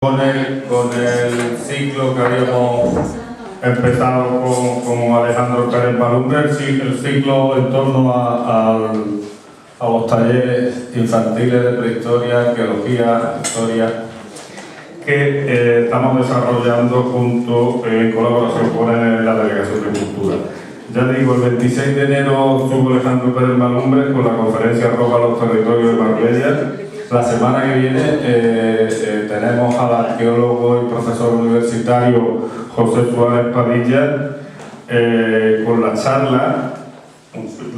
Con el ciclo que habíamos empezado con Alejandro Pérez Malumbre, el ciclo en torno a los talleres infantiles de prehistoria, arqueología, historia, que estamos desarrollando en colaboración con la Delegación de Cultura. Ya digo, el 26 de enero estuvo Alejandro Pérez Malumbre con la conferencia Roca los territorios de Marbella. La semana que viene tenemos al arqueólogo y profesor universitario José Suárez Padilla con la charla,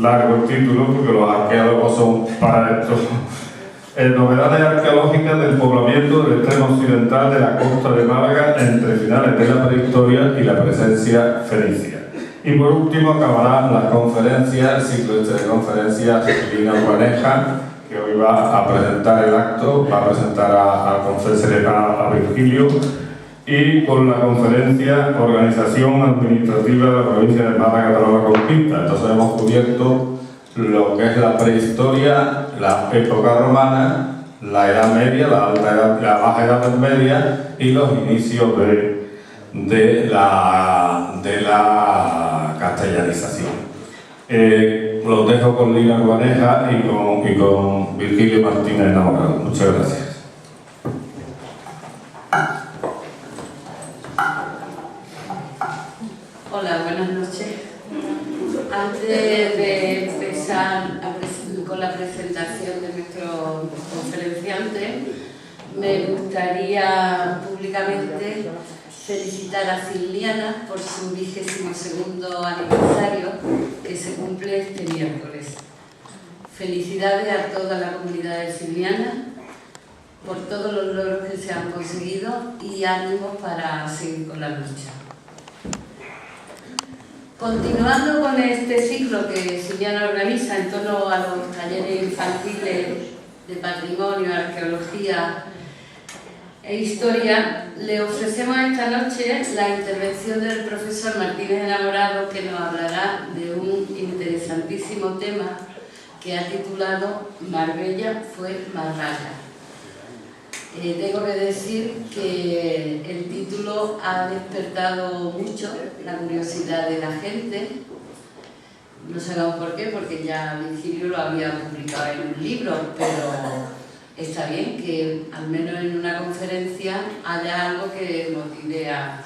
largo el título porque los arqueólogos son para esto, novedades arqueológicas del poblamiento del extremo occidental de la costa de Málaga entre finales de la prehistoria y la presencia fenicia. Y por último acabará la conferencia, el ciclo de conferencias Lina Urbaneja, que hoy va a presentar el acto, va a presentar a Serena, a Virgilio, y con la conferencia Organización Administrativa de la Provincia de Málaga tras la Conquista. Entonces hemos cubierto lo que es la prehistoria, la época romana, la Edad Media, la Baja Edad Media y los inicios de la castellanización. Los dejo con Lina Urbaneja y con Virgilio Martínez Enamorado. Muchas gracias. Hola, buenas noches. Antes de empezar con la presentación de nuestro conferenciante, me gustaría públicamente felicitar a Ciliana por su 22º aniversario que se cumple este miércoles. Felicidades a toda la comunidad de Ciliana por todos los logros que se han conseguido y ánimos para seguir con la lucha. Continuando con este ciclo que Ciliana organiza en torno a los talleres infantiles de patrimonio, arqueología e historia, le ofrecemos esta noche la intervención del profesor Martínez Enamorado, que nos hablará de un interesantísimo tema que ha titulado Marbella fue Marraya. Tengo que decir que el título ha despertado mucho la curiosidad de la gente. No sabemos por qué, porque ya Virgilio lo había publicado en un libro, pero está bien que al menos en una conferencia haya algo que motive a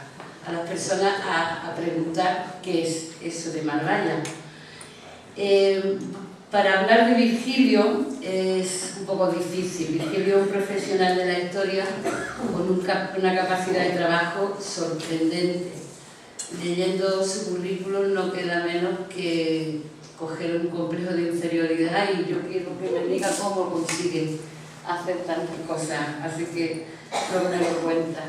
las personas a preguntar qué es eso de Marbella. Para hablar de Virgilio es un poco difícil. Virgilio es un profesional de la historia con una capacidad de trabajo sorprendente. Leyendo su currículum no queda menos que coger un complejo de inferioridad, y yo quiero que me diga cómo consigue hacer tantas cosas, así que no me lo cuenta.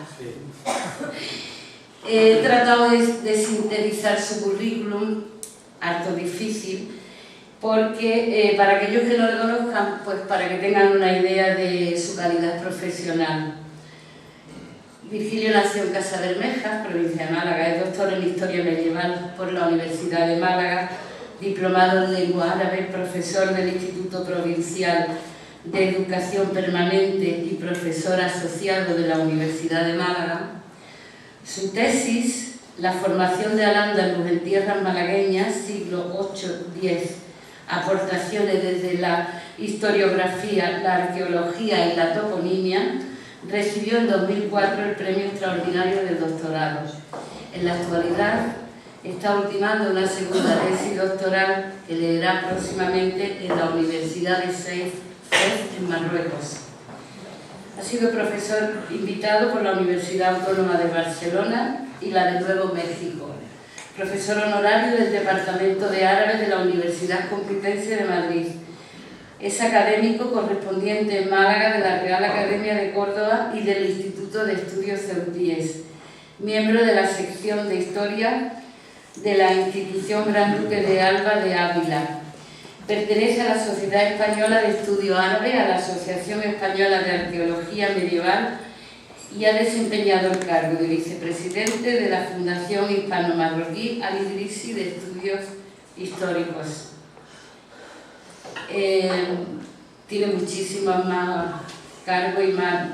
He tratado de sintetizar su currículum, harto difícil, porque para aquellos que no lo conozcan, pues para que tengan una idea de su calidad profesional. Virgilio nació en Casabermejas, provincia de Málaga, es doctor en Historia Medieval por la Universidad de Málaga, diplomado en Lengua Árabe, profesor del Instituto Provincial de Educación Permanente y profesor asociado de la Universidad de Málaga. Su tesis, La formación de Al-Ándalus en tierras malagueñas, siglo VIII-X, aportaciones desde la historiografía, la arqueología y la toponimia, recibió en 2004 el premio extraordinario del doctorado. En la actualidad está ultimando una segunda tesis doctoral que leerá próximamente en la Universidad de Fez en Marruecos. Ha sido profesor invitado por la Universidad Autónoma de Barcelona y la de Nuevo México. Profesor honorario del Departamento de Árabe de la Universidad Complutense de Madrid. Es académico correspondiente en Málaga de la Real Academia de Córdoba y del Instituto de Estudios Ceutíes. Miembro de la sección de Historia de la Institución Gran Duque de Alba de Ávila. Pertenece a la Sociedad Española de Estudio Árabe, a la Asociación Española de Arqueología Medieval, y ha desempeñado el cargo de vicepresidente de la Fundación Hispano-Marroquí Al-Idrisi de Estudios Históricos. Tiene muchísimos más cargos y más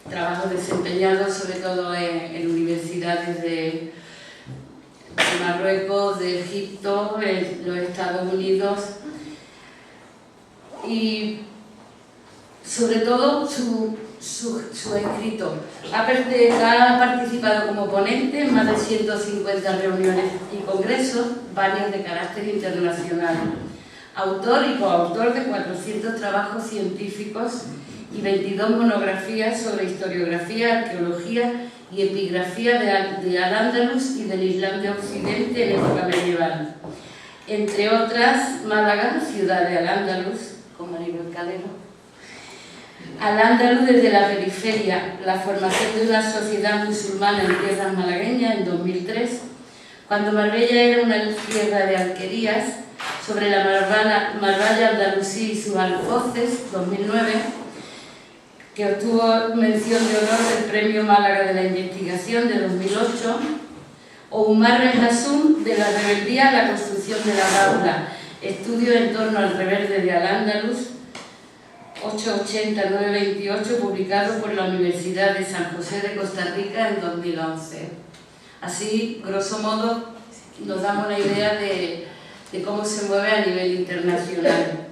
trabajo desempeñado sobre todo en universidades de Marruecos, de Egipto, en los Estados Unidos, y sobre todo su escrito. Ha participado como ponente en más de 150 reuniones y congresos, varios de carácter internacional. Autor y coautor de 400 trabajos científicos y 22 monografías sobre historiografía, arqueología y epigrafía de Al-Ándalus y del Islam de Occidente en época medieval. Entre otras, Málaga, ciudad de Al-Ándalus, con Maribel Calero. Al-Ándalus desde la periferia, la formación de una sociedad musulmana en tierras malagueñas en 2003, cuando Marbella era una tierra de alquerías, sobre la Marbella andalusí y sus alfoces, 2009, que obtuvo mención de honor del Premio Málaga de la Investigación de 2008, o Umar Hassoun, de la rebeldía a la construcción de la Gaula, estudio en torno al reverde de Al-Ándalus, 880-928, publicado por la Universidad de San José de Costa Rica en 2011. Así, grosso modo, nos damos una idea de cómo se mueve a nivel internacional.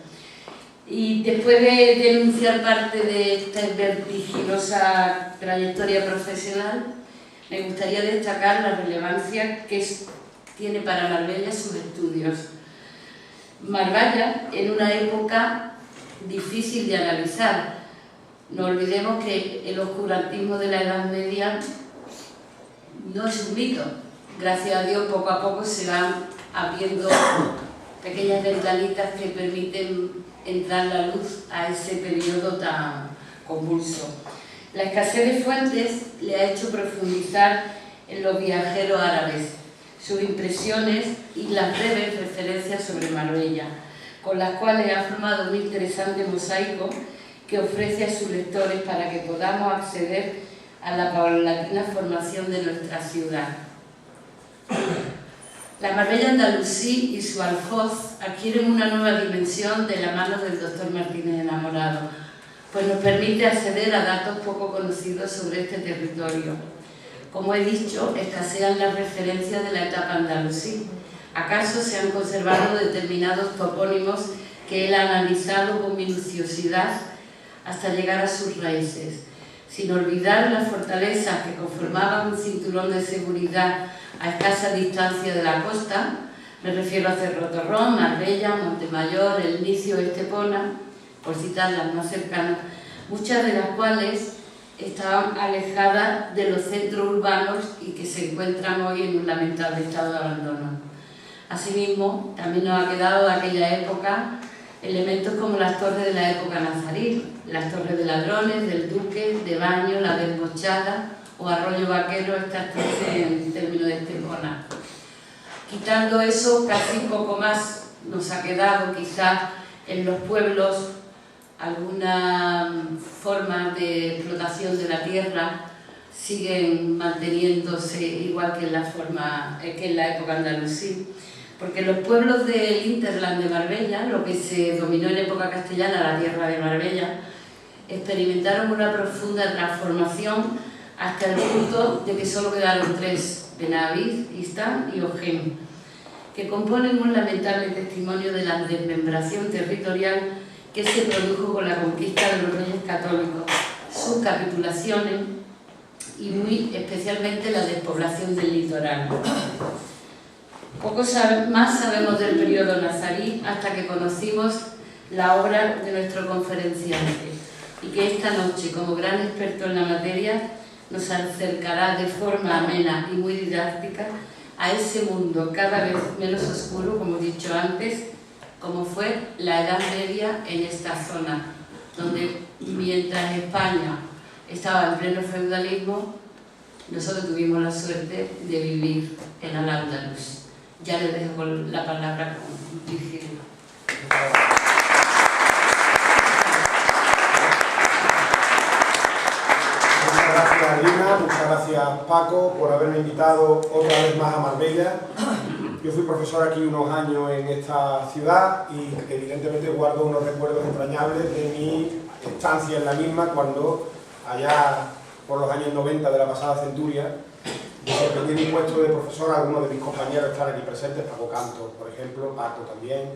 Y después de denunciar parte de esta vertiginosa trayectoria profesional, me gustaría destacar la relevancia que tiene para Marbella sus estudios. Marbella, en una época difícil de analizar. No olvidemos que el oscurantismo de la Edad Media no es un mito. Gracias a Dios, poco a poco se van abriendo pequeñas ventanitas que permiten entrar la luz a ese periodo tan convulso. La escasez de fuentes le ha hecho profundizar en los viajeros árabes, sus impresiones y las breves referencias sobre Marbella, con las cuales ha formado un interesante mosaico que ofrece a sus lectores para que podamos acceder a la paulatina formación de nuestra ciudad. La Marbella andalusí y su alfoz adquieren una nueva dimensión de la mano del doctor Martínez Enamorado, pues nos permite acceder a datos poco conocidos sobre este territorio. Como he dicho, escasean las referencias de la etapa andalusí. ¿Acaso se han conservado determinados topónimos que él ha analizado con minuciosidad hasta llegar a sus raíces, sin olvidar las fortalezas que conformaban un cinturón de seguridad a escasa distancia de la costa? Me refiero a Cerro Torrón, Marbella, Montemayor, El Nicio, Estepona, por citar las más cercanas, muchas de las cuales estaban alejadas de los centros urbanos y que se encuentran hoy en un lamentable estado de abandono. Asimismo, también nos ha quedado de aquella época elementos como las torres de la época nazarí, las torres de Ladrones, del Duque, de Baño, la Desmochada o Arroyo Vaquero, estas tres en términos de Estepona. Quitando eso, casi poco más nos ha quedado, quizás en los pueblos, algunas formas de explotación de la tierra siguen manteniéndose igual que en la época andalusí. Porque los pueblos del hinterland de Marbella, lo que se dominó en época castellana, la tierra de Marbella, experimentaron una profunda transformación hasta el punto de que solo quedaron tres: Benaviz, Istán y Ojén, que componen un lamentable testimonio de la desmembración territorial que se produjo con la conquista de los reyes católicos, sus capitulaciones y muy especialmente la despoblación del litoral. Poco más sabemos del periodo nazarí hasta que conocimos la obra de nuestro conferenciante, y que esta noche, como gran experto en la materia, nos acercará de forma amena y muy didáctica a ese mundo cada vez menos oscuro, como he dicho antes, como fue la Edad Media en esta zona, donde mientras España estaba en pleno feudalismo, nosotros tuvimos la suerte de vivir en Al-Ándalus. Ya le dejo la palabra con Virgilio. Muchas gracias, Lina, muchas gracias, Paco, por haberme invitado otra vez más a Marbella. Yo fui profesor aquí unos años en esta ciudad y evidentemente guardo unos recuerdos entrañables de mi estancia en la misma cuando allá por los años 90 de la pasada centuria, desempeñé mi puesto de profesor. Algunos de mis compañeros están aquí presentes, Paco Canto, por ejemplo, Paco también,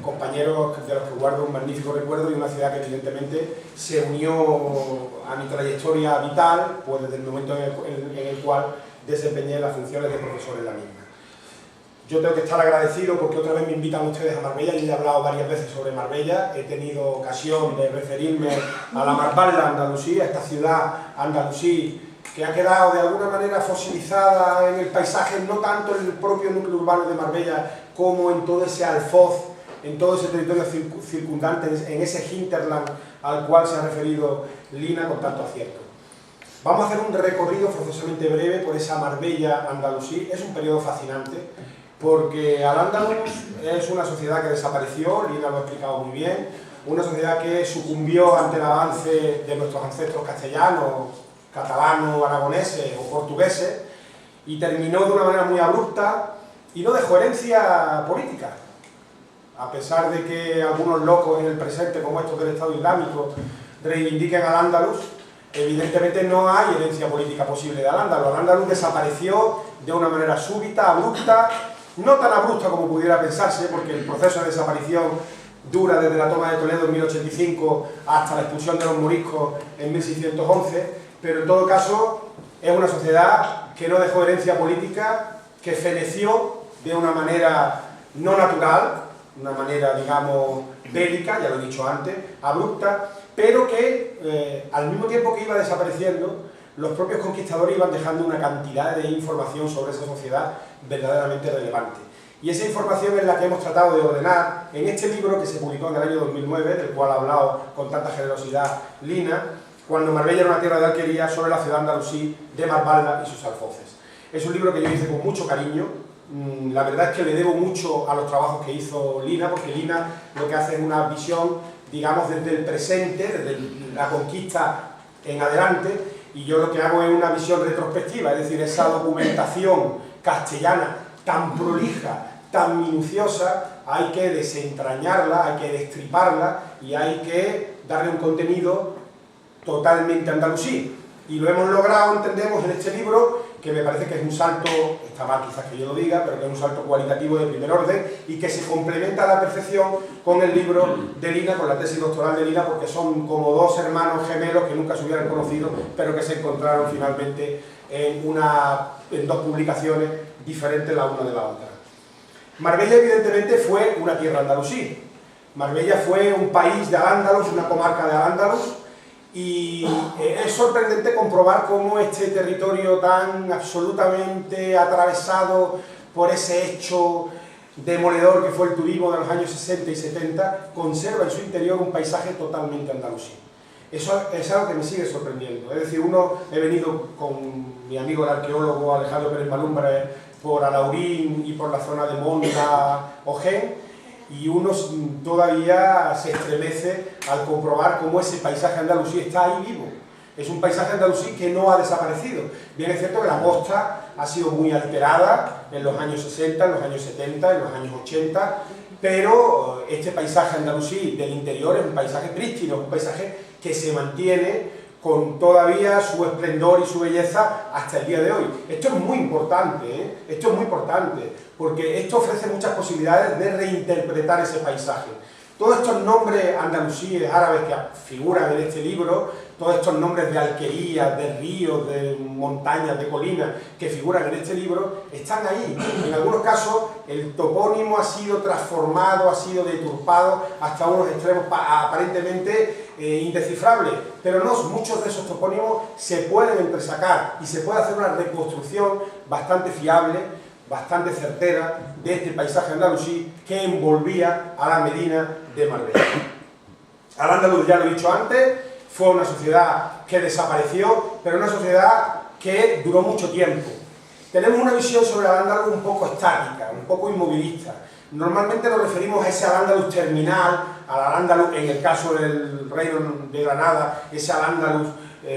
compañeros de los que guardo un magnífico recuerdo y una ciudad que evidentemente se unió a mi trayectoria vital, pues desde el momento en el cual desempeñé las funciones de profesor en la misma. Yo tengo que estar agradecido porque otra vez me invitan ustedes a Marbella. Yo ya he hablado varias veces sobre Marbella, he tenido ocasión de referirme a la Marballa Andalusí, a esta ciudad andalusí que ha quedado de alguna manera fosilizada en el paisaje, no tanto en el propio núcleo urbano de Marbella, como en todo ese alfoz, en todo ese territorio circundante, en ese hinterland al cual se ha referido Lina con tanto acierto. Vamos a hacer un recorrido forzosamente breve por esa Marbella andalusí. Es un periodo fascinante, porque Al-Ándalus es una sociedad que desapareció, Lina lo ha explicado muy bien, una sociedad que sucumbió ante el avance de nuestros ancestros castellanos, catalanos, aragoneses o portugueses, y terminó de una manera muy abrupta y no dejó herencia política. A pesar de que algunos locos en el presente, como estos del Estado Islámico, reivindiquen Al-Ándalus, evidentemente no hay herencia política posible de Al-Ándalus. Al-Ándalus desapareció de una manera súbita, abrupta, no tan abrupta como pudiera pensarse, porque el proceso de desaparición dura desde la toma de Toledo en 1085 hasta la expulsión de los moriscos en 1611, pero en todo caso es una sociedad que no dejó herencia política, que feneció de una manera no natural, una manera, digamos, bélica, ya lo he dicho antes, abrupta, pero que al mismo tiempo que iba desapareciendo, los propios conquistadores iban dejando una cantidad de información sobre esa sociedad verdaderamente relevante. Y esa información es la que hemos tratado de ordenar en este libro que se publicó en el año 2009, del cual ha hablado con tanta generosidad Lina, Cuando Marbella era una tierra de alquería, sobre la ciudad andalusí de Marballa y sus alfoces. Es un libro que yo hice con mucho cariño. La verdad es que le debo mucho a los trabajos que hizo Lina, porque Lina lo que hace es una visión, digamos, desde el presente, desde la conquista en adelante, y yo lo que hago es una visión retrospectiva, es decir, esa documentación castellana tan prolija, tan minuciosa, hay que desentrañarla, hay que destriparla y hay que darle un contenido totalmente andalusí. Y lo hemos logrado, entendemos, en este libro, que me parece que es un salto, está mal quizás que yo lo diga, pero que es un salto cualitativo de primer orden y que se complementa a la perfección con el libro de Lina, con la tesis doctoral de Lina, porque son como dos hermanos gemelos que nunca se hubieran conocido, pero que se encontraron finalmente en dos publicaciones diferentes la una de la otra. Marbella, evidentemente, fue una tierra andalusí. Marbella fue un país de Al-Ándalus, una comarca de Al-Ándalus, y es sorprendente comprobar cómo este territorio tan absolutamente atravesado por ese hecho demoledor que fue el turismo de los años 60 y 70, conserva en su interior un paisaje totalmente andalusí. Eso es algo que me sigue sorprendiendo. Es decir, he venido con mi amigo el arqueólogo Alejandro Pérez Malumbre por Alaurín y por la zona de Monda, Ojén, y uno todavía se estremece al comprobar cómo ese paisaje andalusí está ahí vivo. Es un paisaje andalusí que no ha desaparecido. Bien es cierto que la costa ha sido muy alterada en los años 60, en los años 70, en los años 80, pero este paisaje andalusí del interior es un paisaje prístino, un paisaje que se mantiene con todavía su esplendor y su belleza hasta el día de hoy. Esto es muy importante, ¿eh? Esto es muy importante, porque esto ofrece muchas posibilidades de reinterpretar ese paisaje. Todos estos nombres andalusíes, árabes que figuran en este libro, todos estos nombres de alquerías, de ríos, de montañas, de colinas, que figuran en este libro, están ahí. En algunos casos el topónimo ha sido transformado, ha sido deturpado hasta unos extremos aparentemente indescifrables, pero no, muchos de esos topónimos se pueden entresacar y se puede hacer una reconstrucción bastante fiable, bastante certera de este paisaje andalusí que envolvía a la Medina de Marbella. Al-Ándalus, ya lo he dicho antes, fue una sociedad que desapareció, pero una sociedad que duró mucho tiempo. Tenemos una visión sobre Al-Ándalus un poco estática, un poco inmovilista. Normalmente nos referimos a ese Al-Ándalus terminal, al Al-Ándalus, en el caso del Reino de Granada, ese Al-Ándalus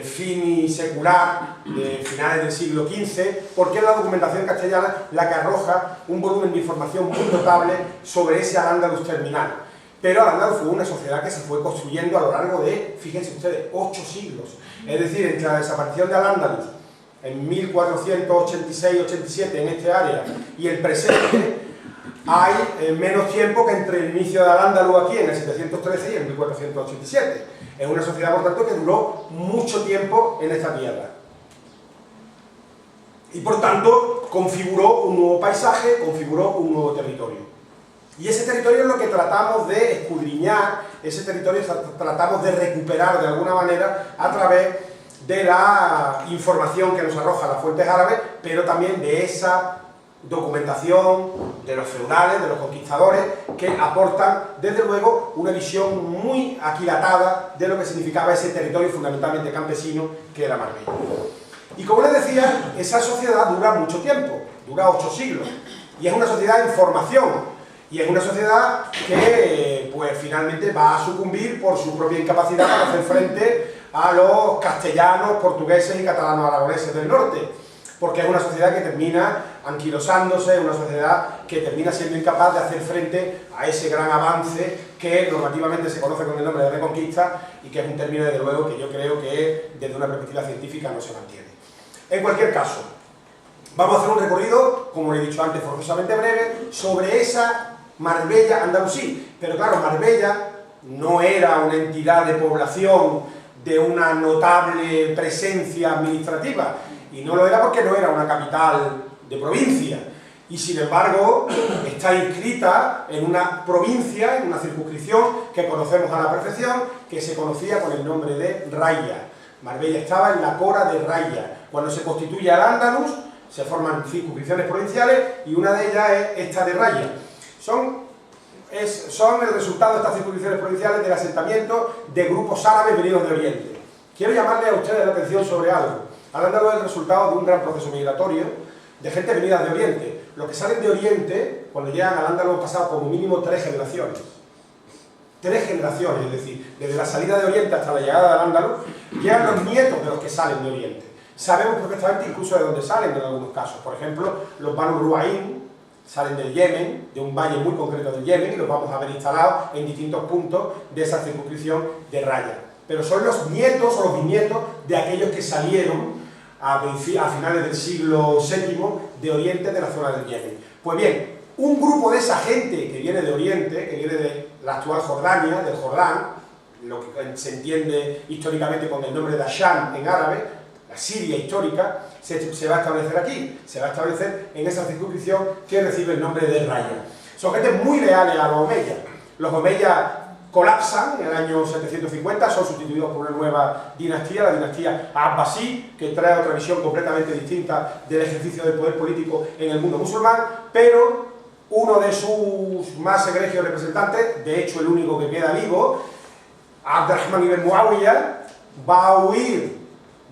fini secular de finales del siglo XV, porque es la documentación castellana la que arroja un volumen de información muy notable sobre ese Al-Ándalus terminal. Pero Al-Ándalus fue una sociedad que se fue construyendo a lo largo de, fíjense ustedes, 8 siglos. Es decir, entre la desaparición de Al-Ándalus en 1486-87 en este área y el presente, hay menos tiempo que entre el inicio de Al-Ándalus aquí en el 713 y en 1487. Es una sociedad, por tanto, que duró mucho tiempo en esta tierra. Y por tanto, configuró un nuevo paisaje, configuró un nuevo territorio. Y ese territorio es lo que tratamos de escudriñar, ese territorio tratamos de recuperar de alguna manera a través de la información que nos arroja las fuentes árabes, pero también de esa documentación de los feudales, de los conquistadores, que aportan, desde luego, una visión muy aquilatada de lo que significaba ese territorio fundamentalmente campesino que era Marbella. Y como les decía, esa sociedad dura mucho tiempo, dura 8 siglos, y es una sociedad en formación, y es una sociedad que pues finalmente va a sucumbir por su propia incapacidad para hacer frente a los castellanos, portugueses y catalanos aragoneses del norte, porque es una sociedad que termina anquilosándose, una sociedad que termina siendo incapaz de hacer frente a ese gran avance que normativamente se conoce con el nombre de reconquista y que es un término, desde luego, que yo creo que desde una perspectiva científica no se mantiene. En cualquier caso, vamos a hacer un recorrido, como he dicho antes, forzosamente breve, sobre esa Marbella andalusí. Pero claro, Marbella no era una entidad de población de una notable presencia administrativa, y no lo era porque no era una capital de provincia, y sin embargo está inscrita en una provincia, en una circunscripción que conocemos a la perfección, que se conocía con el nombre de Raya. Marbella estaba en la Cora de Raya. Cuando se constituye Al-Ándalus, se forman circunscripciones provinciales, y una de ellas es esta de Raya. Son el resultado de estas circunscripciones provinciales del asentamiento de grupos árabes venidos de Oriente. Quiero llamarle a ustedes la atención sobre algo. Al-Ándalus es el resultado de un gran proceso migratorio de gente venida de Oriente. Los que salen de Oriente, cuando llegan al Al-Ándalus, han pasado como mínimo 3 generaciones. 3 generaciones, es decir, desde la salida de Oriente hasta la llegada del Al-Ándalus, llegan los nietos de los que salen de Oriente. Sabemos perfectamente incluso de dónde salen en algunos casos. Por ejemplo, los Banu Ruaín salen del Yemen, de un valle muy concreto del Yemen, y los vamos a ver instalados en distintos puntos de esa circunscripción de Raya. Pero son los nietos o los bisnietos de aquellos que salieron a finales del siglo VII de Oriente, de la zona del Yemen. Pues bien, un grupo de esa gente que viene de Oriente, que viene de la actual Jordania, del Jordán, lo que se entiende históricamente con el nombre de Asham en árabe, la Siria histórica, se va a establecer aquí, se va a establecer en esa circunscripción que recibe el nombre de Raya. Son gente muy leales a los omeyas. Los omeyas colapsan en el año 750, son sustituidos por una nueva dinastía, la dinastía Abbasí, que trae otra visión completamente distinta del ejercicio del poder político en el mundo musulmán, pero uno de sus más egregios representantes, de hecho el único que queda vivo, Abd-Rahman ibn Muawiyah, va a huir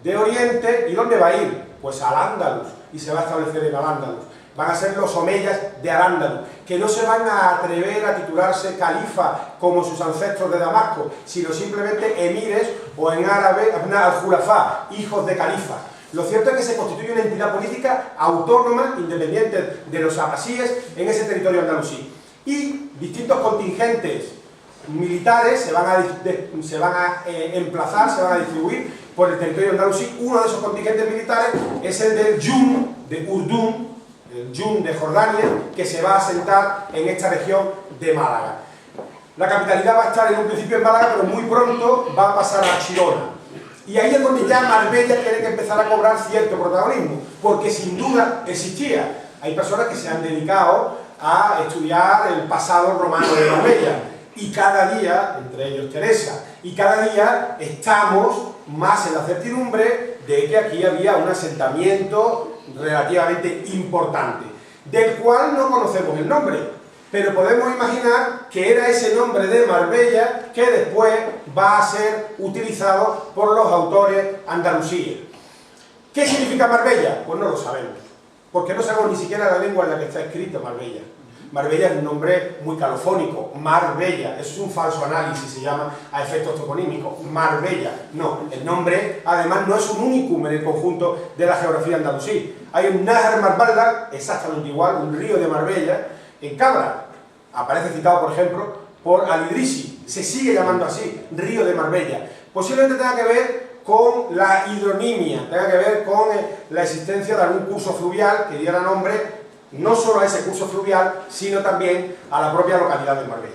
de Oriente. ¿Y dónde va a ir? Pues al Al-Ándalus, y se va a establecer en Al-Ándalus. Van a ser los omeyas de Al-Ándalus, que no se van a atrever a titularse califa como sus ancestros de Damasco, sino simplemente emires, o en árabe, al-Julafá, hijos de califa. Lo cierto es que se constituye una entidad política autónoma, independiente de los abbasíes, en ese territorio andalusí. Y distintos contingentes militares se van a emplazar, se van a distribuir por el territorio andalusí. Uno de esos contingentes militares es el del Yum, de Urdún, el Yum de Jordania, que se va a asentar en esta región de Málaga. La capitalidad va a estar en un principio en Málaga, pero muy pronto va a pasar a Chirona. Y ahí es donde ya Marbella tiene que empezar a cobrar cierto protagonismo, porque sin duda existía. Hay personas que se han dedicado a estudiar el pasado romano de Marbella, y cada día, entre ellos Teresa, y cada día estamos más en la certidumbre de que aquí había un asentamiento relativamente importante, del cual no conocemos el nombre, pero podemos imaginar que era ese nombre de Marbella que después va a ser utilizado por los autores andalusíes. ¿Qué significa Marbella? Pues no lo sabemos, porque no sabemos ni siquiera la lengua en la que está escrito Marbella. Marbella es un nombre muy calofónico, Marbella, eso es un falso análisis, se llama a efectos toponímicos, Marbella. No, el nombre además no es un unicum en el conjunto de la geografía andalusí. Hay un Nahr Marbella, exactamente igual, un río de Marbella, en Cabra. Aparece citado, por ejemplo, por Al-Idrisi, se sigue llamando así, Río de Marbella. Posiblemente tenga que ver con la hidronimia, tenga que ver con la existencia de algún curso fluvial que diera nombre no solo a ese curso fluvial, sino también a la propia localidad de Marbella.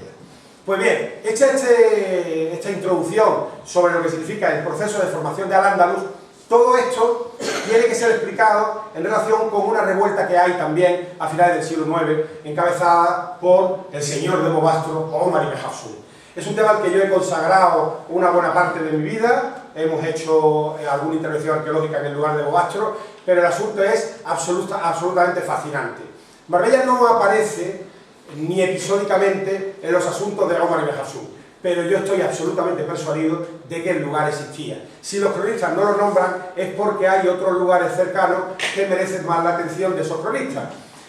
Pues bien, hecha esta introducción sobre lo que significa el proceso de formación de Al-Ándalus, todo esto tiene que ser explicado en relación con una revuelta que hay también a finales del siglo IX, encabezada por el señor de Bobastro, Omar ibn Hafsun. Es un tema al que yo he consagrado una buena parte de mi vida, hemos hecho alguna intervención arqueológica en el lugar de Bobastro, pero el asunto es absolutamente fascinante. Marbella no aparece ni episódicamente en los asuntos de Omar ibn Hafsun, pero yo estoy absolutamente persuadido de que el lugar existía. Si los cronistas no lo nombran es porque hay otros lugares cercanos que merecen más la atención de esos cronistas.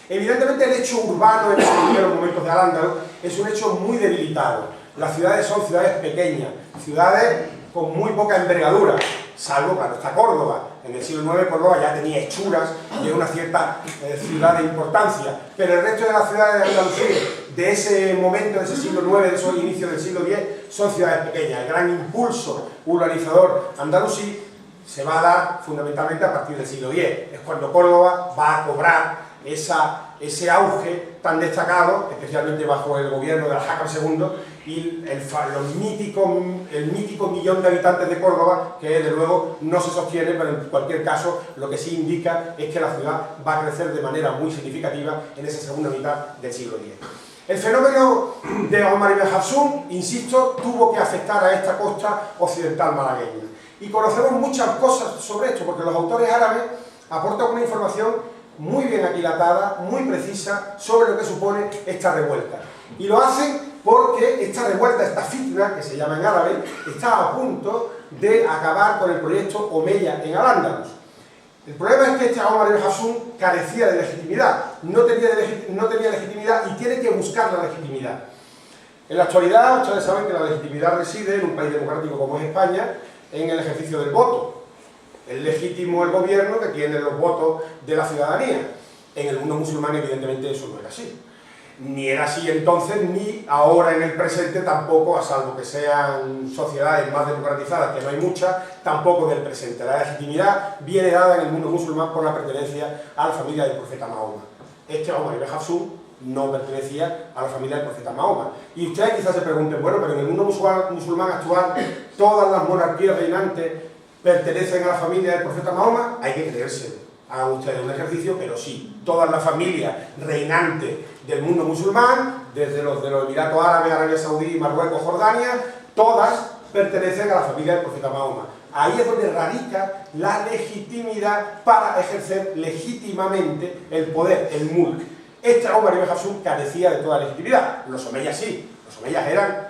Evidentemente el hecho urbano en los primeros momentos de Al-Ándalus es un hecho muy debilitado. Las ciudades son ciudades pequeñas, ciudades con muy poca envergadura, salvo, claro, está Córdoba. En el siglo IX Córdoba ya tenía hechuras de una cierta ciudad de importancia, pero el resto de las ciudades de Andalucía, de ese momento, de ese siglo IX, de esos inicios del siglo X, son ciudades pequeñas. El gran impulso urbanizador andalusí se va a dar fundamentalmente a partir del siglo X. Es cuando Córdoba va a cobrar ese auge tan destacado, especialmente bajo el gobierno de Al-Hakam II, y el mítico millón de habitantes de Córdoba, que desde luego no se sostiene, pero en cualquier caso lo que sí indica es que la ciudad va a crecer de manera muy significativa en esa segunda mitad del siglo X. El fenómeno de Omar ibn Hafsun, insisto, tuvo que afectar a esta costa occidental malagueña. Y conocemos muchas cosas sobre esto, porque los autores árabes aportan una información muy bien aquilatada, muy precisa, sobre lo que supone esta revuelta. Y lo hacen porque esta revuelta, esta fitna, que se llama en árabe, está a punto de acabar con el proyecto Omeya en Al-Ándalus. El problema es que este Omar ibn Hafsun carecía de legitimidad, no tenía legitimidad y tiene que buscar la legitimidad. En la actualidad, ustedes saben que la legitimidad reside en un país democrático como es España, en el ejercicio del voto. Es legítimo el gobierno que tiene los votos de la ciudadanía. En el mundo musulmán, evidentemente, eso no era así. Ni era así entonces, ni ahora en el presente tampoco, a salvo que sean sociedades más democratizadas, que no hay muchas, tampoco del presente. La legitimidad viene dada en el mundo musulmán por la pertenencia a la familia del profeta Mahoma. Este Omar ibn Hafsun no pertenecía a la familia del profeta Mahoma. Y ustedes quizás se pregunten, bueno, pero en el mundo musulmán actual, todas las monarquías reinantes pertenecen a la familia del profeta Mahoma. Hay que creérselo. Hagan ustedes un ejercicio, pero sí, todas las familias reinantes del mundo musulmán, desde los de los Emiratos Árabes, Arabia Saudí, Marruecos, Jordania, todas pertenecen a la familia del profeta Mahoma. Ahí es donde radica la legitimidad para ejercer legítimamente el poder, el mulk. Este Omar ibn Hafsun carecía de toda legitimidad. Los omeyas sí, los omeyas eran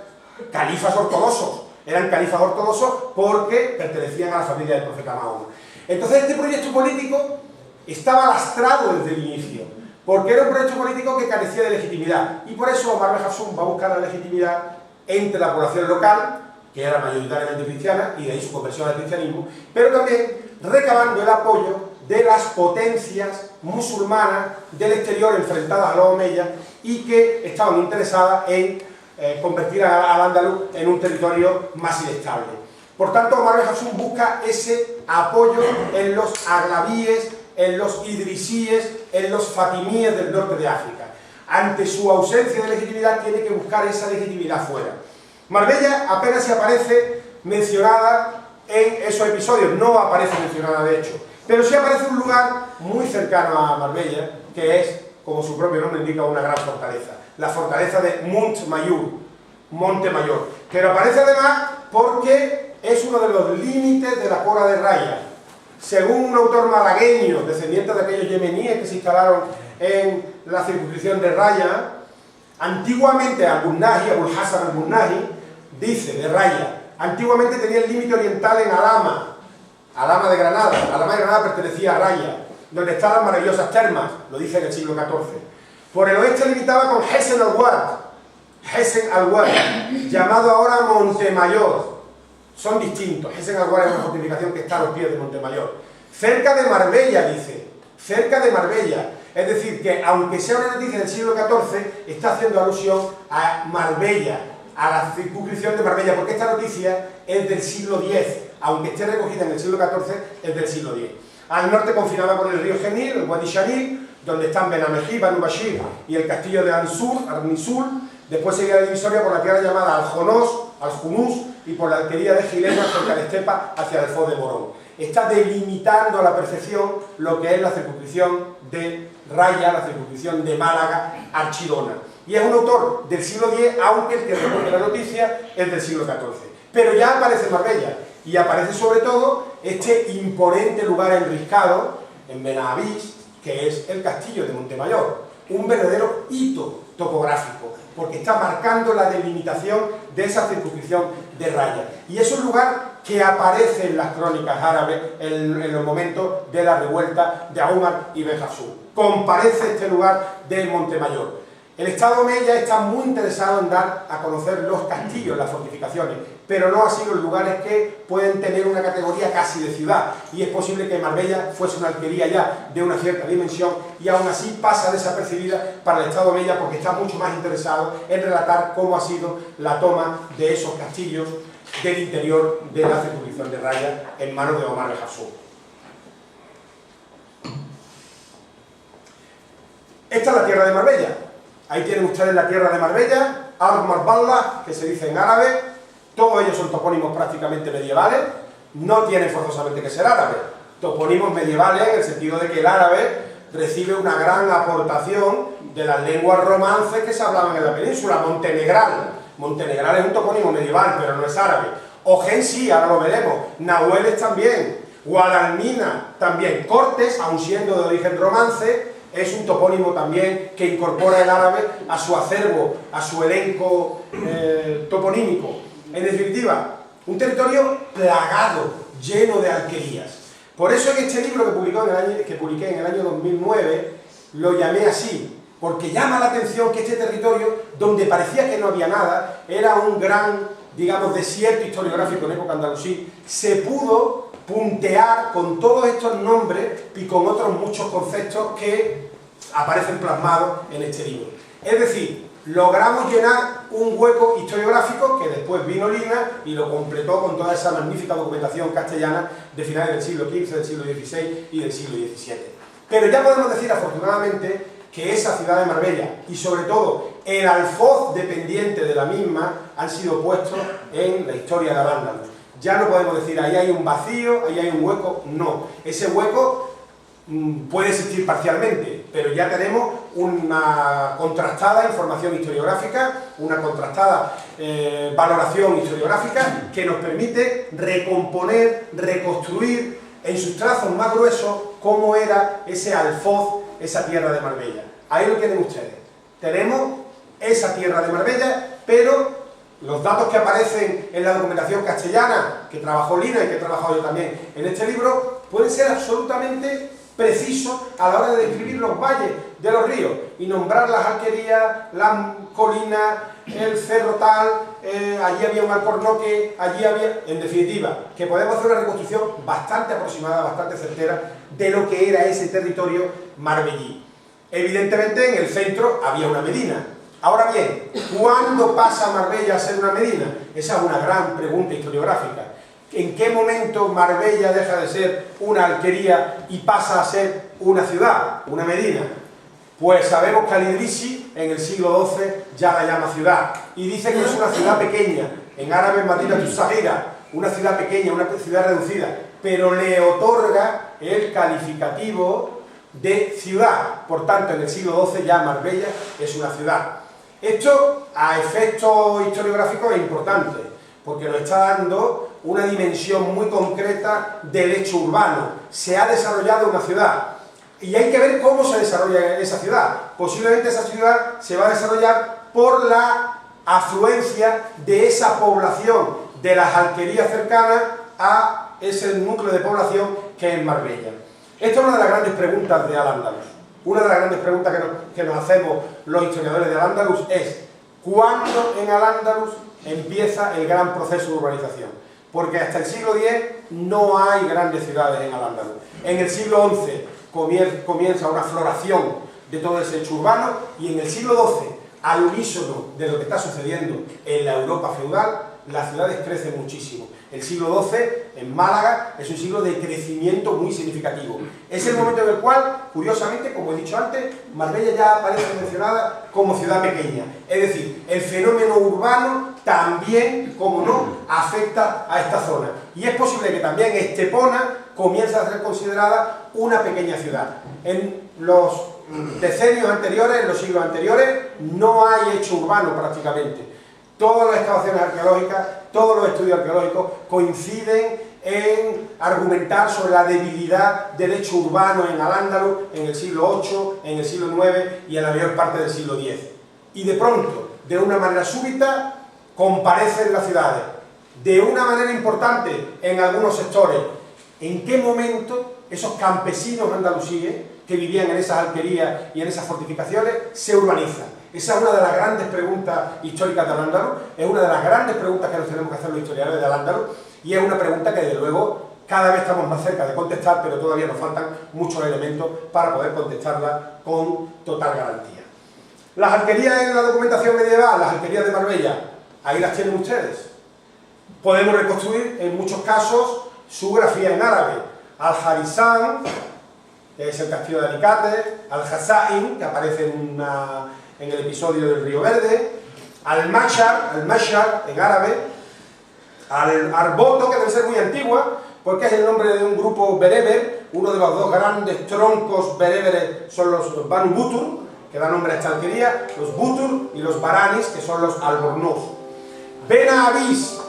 califas ortodoxos. Eran califas ortodoxos porque pertenecían a la familia del profeta Mahoma. Entonces este proyecto político estaba lastrado desde el inicio, porque era un proyecto político que carecía de legitimidad. Y por eso Omar ibn Hafsun va a buscar la legitimidad entre la población local, que era mayoritariamente cristiana, y de ahí su conversión al cristianismo, pero también recabando el apoyo de las potencias musulmanas del exterior enfrentadas a los omeyas y que estaban interesadas en convertir a Al-Ándalus en un territorio más inestable. Por tanto, Omar ibn Hafsun busca ese apoyo en los aglavíes, en los idrisíes, en los fatimíes del norte de África. Ante su ausencia de legitimidad, tiene que buscar esa legitimidad fuera. Marbella apenas se aparece mencionada en esos episodios, no aparece mencionada de hecho, pero sí aparece un lugar muy cercano a Marbella, que es, como su propio nombre indica, una gran fortaleza. La fortaleza de Monte Mayor, pero aparece además porque es uno de los límites de la Cora de Raya. Según un autor malagueño, descendiente de aquellos yemeníes que se instalaron en la circunscripción de Raya, antiguamente Abul Hasan al-Bunnahi, dice de Raya, antiguamente tenía el límite oriental en Alhama de Granada. Alhama de Granada pertenecía a Raya, donde están las maravillosas termas, lo dice en el siglo XIV. Por el oeste limitaba con Hesen al-Ward, llamado ahora Montemayor. Son distintos. Hesen al-Ward es una fortificación que está a los pies de Montemayor. Cerca de Marbella, dice. Cerca de Marbella. Es decir, que aunque sea una noticia del siglo XIV, está haciendo alusión a Marbella, a la circunscripción de Marbella, porque esta noticia es del siglo X, aunque esté recogida en el siglo XIV, es del siglo X. Al norte confinaba con el río Genil, el Wadi Sharif, donde están Benamejí, Banu Bashir y el castillo de Arnisul. Después seguía la divisoria por la tierra llamada Al-Junus y por la alquería de Gilena cerca de Estepa hacia el Foz de Morón. Está delimitando a la perfección lo que es la circunscripción de Raya, la circunscripción de Málaga, Archidona. Y es un autor del siglo X, aunque el que recoge la noticia es del siglo XIV. Pero ya aparece Marbella, y aparece sobre todo este imponente lugar enriscado en Benavís, que es el castillo de Montemayor, un verdadero hito topográfico, porque está marcando la delimitación de esa circunscripción de Raya. Y es un lugar que aparece en las crónicas árabes en los momentos de la revuelta de Umar y Ben Hassún. Comparece este lugar de Montemayor. El Estado Omeya está muy interesado en dar a conocer los castillos, las fortificaciones, pero no así los lugares que pueden tener una categoría casi de ciudad, y es posible que Marbella fuese una alquería ya de una cierta dimensión y aún así pasa desapercibida para el Estado Omeya porque está mucho más interesado en relatar cómo ha sido la toma de esos castillos del interior de la circunscripción de Raya en manos de Omar Ben Hassún. Esta es la tierra de Marbella. Ahí tienen ustedes la tierra de Marbella, Ard Marballa, que se dice en árabe. Todos ellos son topónimos prácticamente medievales, no tienen forzosamente que ser árabes. Topónimos medievales en el sentido de que el árabe recibe una gran aportación de las lenguas romances que se hablaban en la península. Montenegral es un topónimo medieval, pero no es árabe. Ogen sí, ahora lo veremos. Nahueles también. Guadalmina también. Cortes, aun siendo de origen romance, es un topónimo también que incorpora el árabe a su acervo, a su elenco toponímico. En definitiva, un territorio plagado, lleno de alquerías. Por eso en este libro que publiqué en el año 2009, lo llamé así, porque llama la atención que este territorio, donde parecía que no había nada, era un gran, digamos, desierto historiográfico en época andalusí, se pudo puntear con todos estos nombres y con otros muchos conceptos que aparecen plasmados en este libro. Es decir, logramos llenar un hueco historiográfico que después vino Lina y lo completó con toda esa magnífica documentación castellana de finales del siglo XV, del siglo XVI y del siglo XVII. Pero ya podemos decir, afortunadamente, que esa ciudad de Marbella y sobre todo el alfoz dependiente de la misma han sido puestos en la historia de Al-Ándalus. Ya no podemos decir, ahí hay un vacío, ahí hay un hueco, no. Ese hueco puede existir parcialmente, pero ya tenemos una contrastada información historiográfica, una contrastada valoración historiográfica que nos permite recomponer, reconstruir en sus trazos más gruesos cómo era ese alfoz, esa tierra de Marbella. Ahí lo tienen ustedes. Tenemos esa tierra de Marbella, pero los datos que aparecen en la documentación castellana que trabajó Lina y que he trabajado yo también en este libro pueden ser absolutamente precisos a la hora de describir los valles de los ríos y nombrar las alquerías, las colinas, el cerro tal, allí había un alcornoque, allí había... En definitiva, que podemos hacer una reconstrucción bastante aproximada, bastante certera de lo que era ese territorio marbellí. Evidentemente en el centro había una medina. Ahora bien, ¿cuándo pasa Marbella a ser una medina? Esa es una gran pregunta historiográfica. ¿En qué momento Marbella deja de ser una alquería y pasa a ser una ciudad, una medina? Pues sabemos que Al-Idrisi en el siglo XII ya la llama ciudad y dice que es una ciudad pequeña, en árabe Madinatus Saghira, una ciudad pequeña, una ciudad reducida, pero le otorga el calificativo de ciudad. Por tanto, en el siglo XII ya Marbella es una ciudad. Esto, a efectos historiográficos, es importante, porque nos está dando una dimensión muy concreta del hecho urbano. Se ha desarrollado una ciudad, y hay que ver cómo se desarrolla esa ciudad. Posiblemente esa ciudad se va a desarrollar por la afluencia de esa población, de las alquerías cercanas a ese núcleo de población que es Marbella. Esta es una de las grandes preguntas de Al-Ándalus. Una de las grandes preguntas que nos hacemos los historiadores de Al-Ándalus es ¿cuándo en Al-Ándalus empieza el gran proceso de urbanización? Porque hasta el siglo X no hay grandes ciudades en Al-Ándalus. En el siglo XI comienza una floración de todo ese hecho urbano y en el siglo XII, al unísono de lo que está sucediendo en la Europa feudal, las ciudades crecen muchísimo. El siglo XII en Málaga es un siglo de crecimiento muy significativo. Es el momento en el cual, curiosamente, como he dicho antes, Marbella ya aparece mencionada como ciudad pequeña. Es decir, el fenómeno urbano también, como no, afecta a esta zona. Y es posible que también Estepona comience a ser considerada una pequeña ciudad. En los decenios anteriores, en los siglos anteriores, no hay hecho urbano prácticamente. Todas las excavaciones arqueológicas, todos los estudios arqueológicos coinciden en argumentar sobre la debilidad del hecho urbano en Al-Ándalus en el siglo VIII, en el siglo IX y en la mayor parte del siglo X. Y de pronto, de una manera súbita, comparecen las ciudades. De una manera importante en algunos sectores. ¿En qué momento esos campesinos andalusíes que vivían en esas alquerías y en esas fortificaciones se urbanizan? Esa es una de las grandes preguntas históricas de Al-Ándalus, es una de las grandes preguntas que nos tenemos que hacer los historiadores de Al-Ándalus, y es una pregunta que desde luego cada vez estamos más cerca de contestar, pero todavía nos faltan muchos elementos para poder contestarla con total garantía. Las alquerías en la documentación medieval, las alquerías de Marbella, ahí las tienen ustedes. Podemos reconstruir en muchos casos su grafía en árabe. Al-Harizán, que es el castillo de Alicate, Al-Hasain, que aparece en el episodio del Río Verde, Al-Mashar en árabe, Al-Arboto, que debe ser muy antigua, porque es el nombre de un grupo bereber. Uno de los dos grandes troncos bereberes son los Banu Butur, que da nombre a esta alquería, los Butur, y los Baranis, que son los Albornoz. Benavis,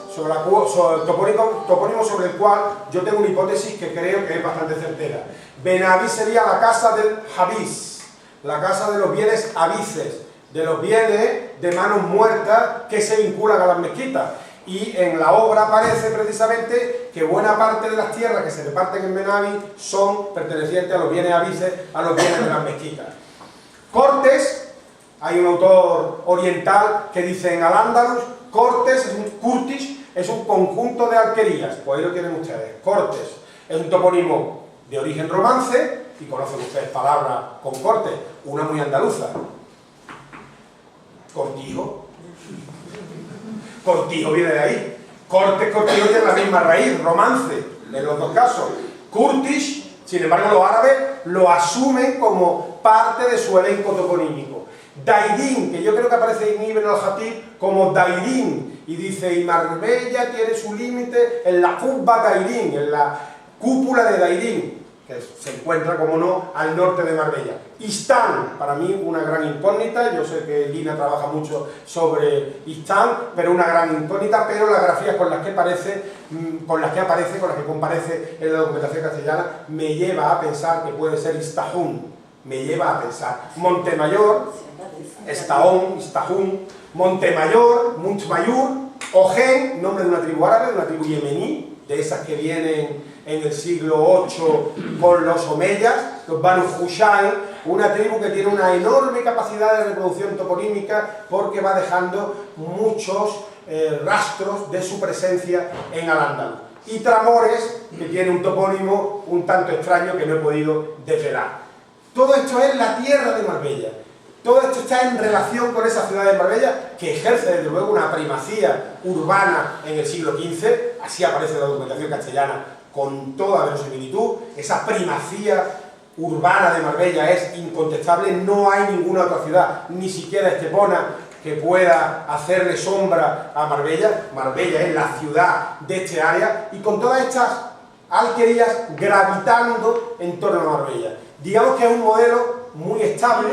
topónimo sobre el cual yo tengo una hipótesis que creo que es bastante certera. Benavis sería la casa del Habis, la casa de los bienes abices, de los bienes de manos muertas que se vinculan a las mezquitas. Y en la obra aparece precisamente que buena parte de las tierras que se reparten en Benavis son pertenecientes a los bienes abices, a los bienes de las mezquitas. Cortes, hay un autor oriental que dice en Al-Ándalus, Cortes, Curtish, es un conjunto de alquerías. Pues ahí lo tienen ustedes. Cortes es un topónimo de origen romance, y conocen ustedes palabras con corte, una muy andaluza. Cortijo. Cortijo viene de ahí. Cortes, cortijo tienen la misma raíz, romance, en los dos casos. Kurdish, sin embargo, los árabes lo asumen como parte de su elenco toponímico. Dairín, que yo creo que aparece en Ibn al-Hatib como Dairín, y dice, y Marbella tiene su límite en la Qubba Dairín, en la cúpula de Dairín, que se encuentra, como no, al norte de Marbella. Istán, para mí una gran incógnita, yo sé que Lina trabaja mucho sobre Istán, pero una gran incógnita, pero las grafías con las que aparece, con las que comparece en la documentación castellana, me lleva a pensar que puede ser Istahún, me lleva a pensar. Montemayor, Estaón, Istahún, Montemayor, Muntmayur, Ojen, nombre de una tribu árabe, de una tribu yemení, de esas que vienen en el siglo VIII con los omeyas, los Banu Hushayn, una tribu que tiene una enorme capacidad de reproducción toponímica porque va dejando muchos rastros de su presencia en Al-Ándalus. Y Tramores, que tiene un topónimo un tanto extraño que no he podido desvelar. Todo esto es la tierra de Marbella. Todo esto está en relación con esa ciudad de Marbella, que ejerce desde luego una primacía urbana en el siglo XV, así aparece en la documentación castellana con toda verosimilitud. Esa primacía urbana de Marbella es incontestable, no hay ninguna otra ciudad, ni siquiera Estepona, que pueda hacerle sombra a Marbella. Marbella es la ciudad de este área, y con todas estas alquerías gravitando en torno a Marbella. Digamos que es un modelo muy estable,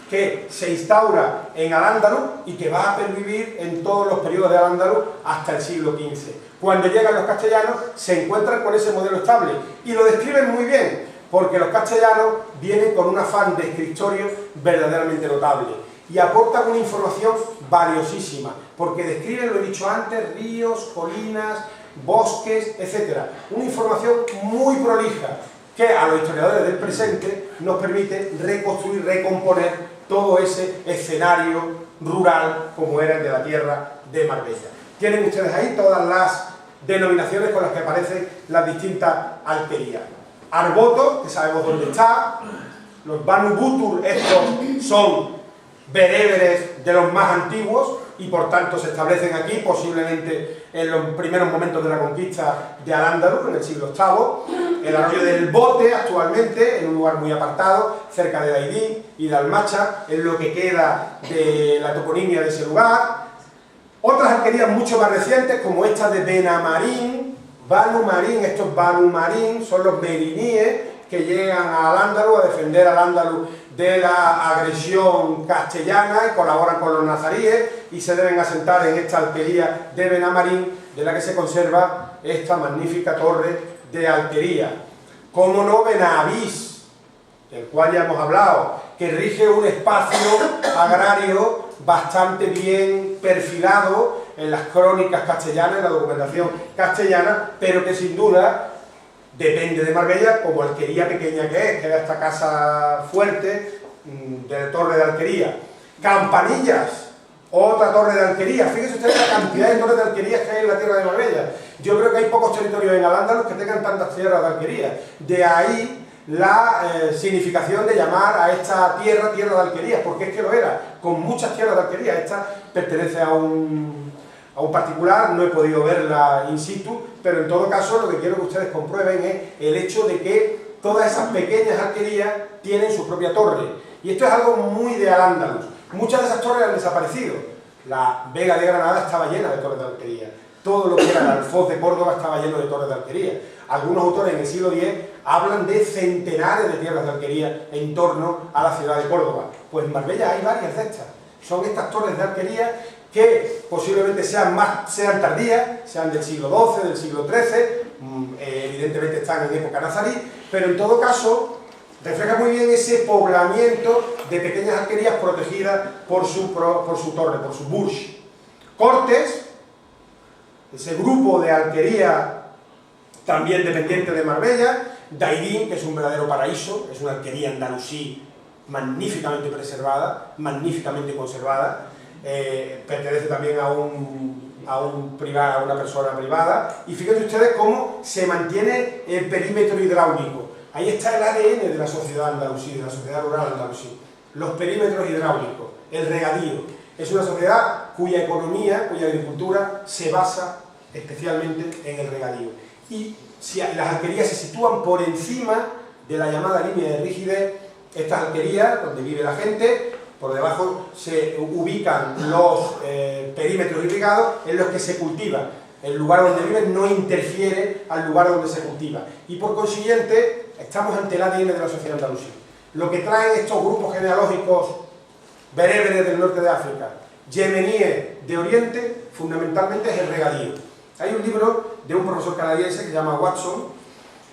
que se instaura en Al-Ándalus y que va a pervivir en todos los periodos de Al-Ándalus hasta el siglo XV. Cuando llegan los castellanos se encuentran con ese modelo estable y lo describen muy bien, porque los castellanos vienen con un afán descriptorio verdaderamente notable y aportan una información valiosísima, porque describen, lo he dicho antes, ríos, colinas, bosques, etc. Una información muy prolija que a los historiadores del presente nos permite reconstruir, recomponer todo ese escenario rural como era el de la tierra de Marbella. Tienen ustedes ahí todas las denominaciones con las que aparecen las distintas alquerías. Arboto, que sabemos dónde está, los Banu Butur, estos son bereberes de los más antiguos y por tanto se establecen aquí, posiblemente en los primeros momentos de la conquista de Al-Ándalus, en el siglo VIII, el arroyo del Bote actualmente, en un lugar muy apartado, cerca de Daidín y de Almacha, es lo que queda de la toponimia de ese lugar. Otras alquerías mucho más recientes, como esta de Benamarín, Banu Marín, estos Banu Marín son los meriníes que llegan a Al-Ándalus a defender al Ándalus de la agresión castellana y colaboran con los nazaríes y se deben asentar en esta alquería de Benamarín, de la que se conserva esta magnífica torre de alquería. Cómo no, Benavís, del cual ya hemos hablado, que rige un espacio agrario bastante bien perfilado en las crónicas castellanas, en la documentación castellana, pero que sin duda depende de Marbella como alquería pequeña que era esta casa fuerte de torre de alquería. Campanillas, otra torre de alquería. Fíjense ustedes la cantidad de torres de alquerías que hay en la tierra de Marbella. Yo creo que hay pocos territorios en Al-Ándalus que tengan tantas tierras de alquería. De ahí la significación de llamar a esta tierra de alquería, porque es que lo era, con muchas tierras de alquería. Esta pertenece a un particular, no he podido verla in situ, pero en todo caso lo que quiero que ustedes comprueben es el hecho de que todas esas pequeñas alquerías tienen su propia torre. Y esto es algo muy de Al-Ándalus. Muchas de esas torres han desaparecido. La Vega de Granada estaba llena de torres de alquería. Todo lo que era el Alfoz de Córdoba estaba lleno de torres de alquería. Algunos autores en el siglo X hablan de centenares de tierras de alquería en torno a la ciudad de Córdoba. Pues en Marbella hay varias de estas. Son estas torres de alquería que posiblemente sean tardías, sean del siglo XII, del siglo XIII, evidentemente están en época nazarí, pero en todo caso refleja muy bien ese poblamiento de pequeñas alquerías protegidas por su torre, por su burj. Cortes, ese grupo de alquería también dependiente de Marbella. Daidín, que es un verdadero paraíso, es una alquería andalusí magníficamente preservada, magníficamente conservada. Pertenece también a una persona privada, y fíjense ustedes cómo se mantiene el perímetro hidráulico. Ahí está el ADN de la sociedad andalusí, de la sociedad rural andalusí, los perímetros hidráulicos, el regadío. Es una sociedad cuya economía, cuya agricultura se basa especialmente en el regadío. Y si las alquerías se sitúan por encima de la llamada línea de rigidez, estas alquerías, donde vive la gente, por debajo se ubican los perímetros irrigados en los que se cultiva. El lugar donde viven no interfiere al lugar donde se cultiva. Y por consiguiente, estamos ante el ADN de la sociedad andalusí. Lo que traen estos grupos genealógicos bereberes del norte de África, yemeníes de Oriente, fundamentalmente es el regadío. Hay un libro de un profesor canadiense que se llama Watson,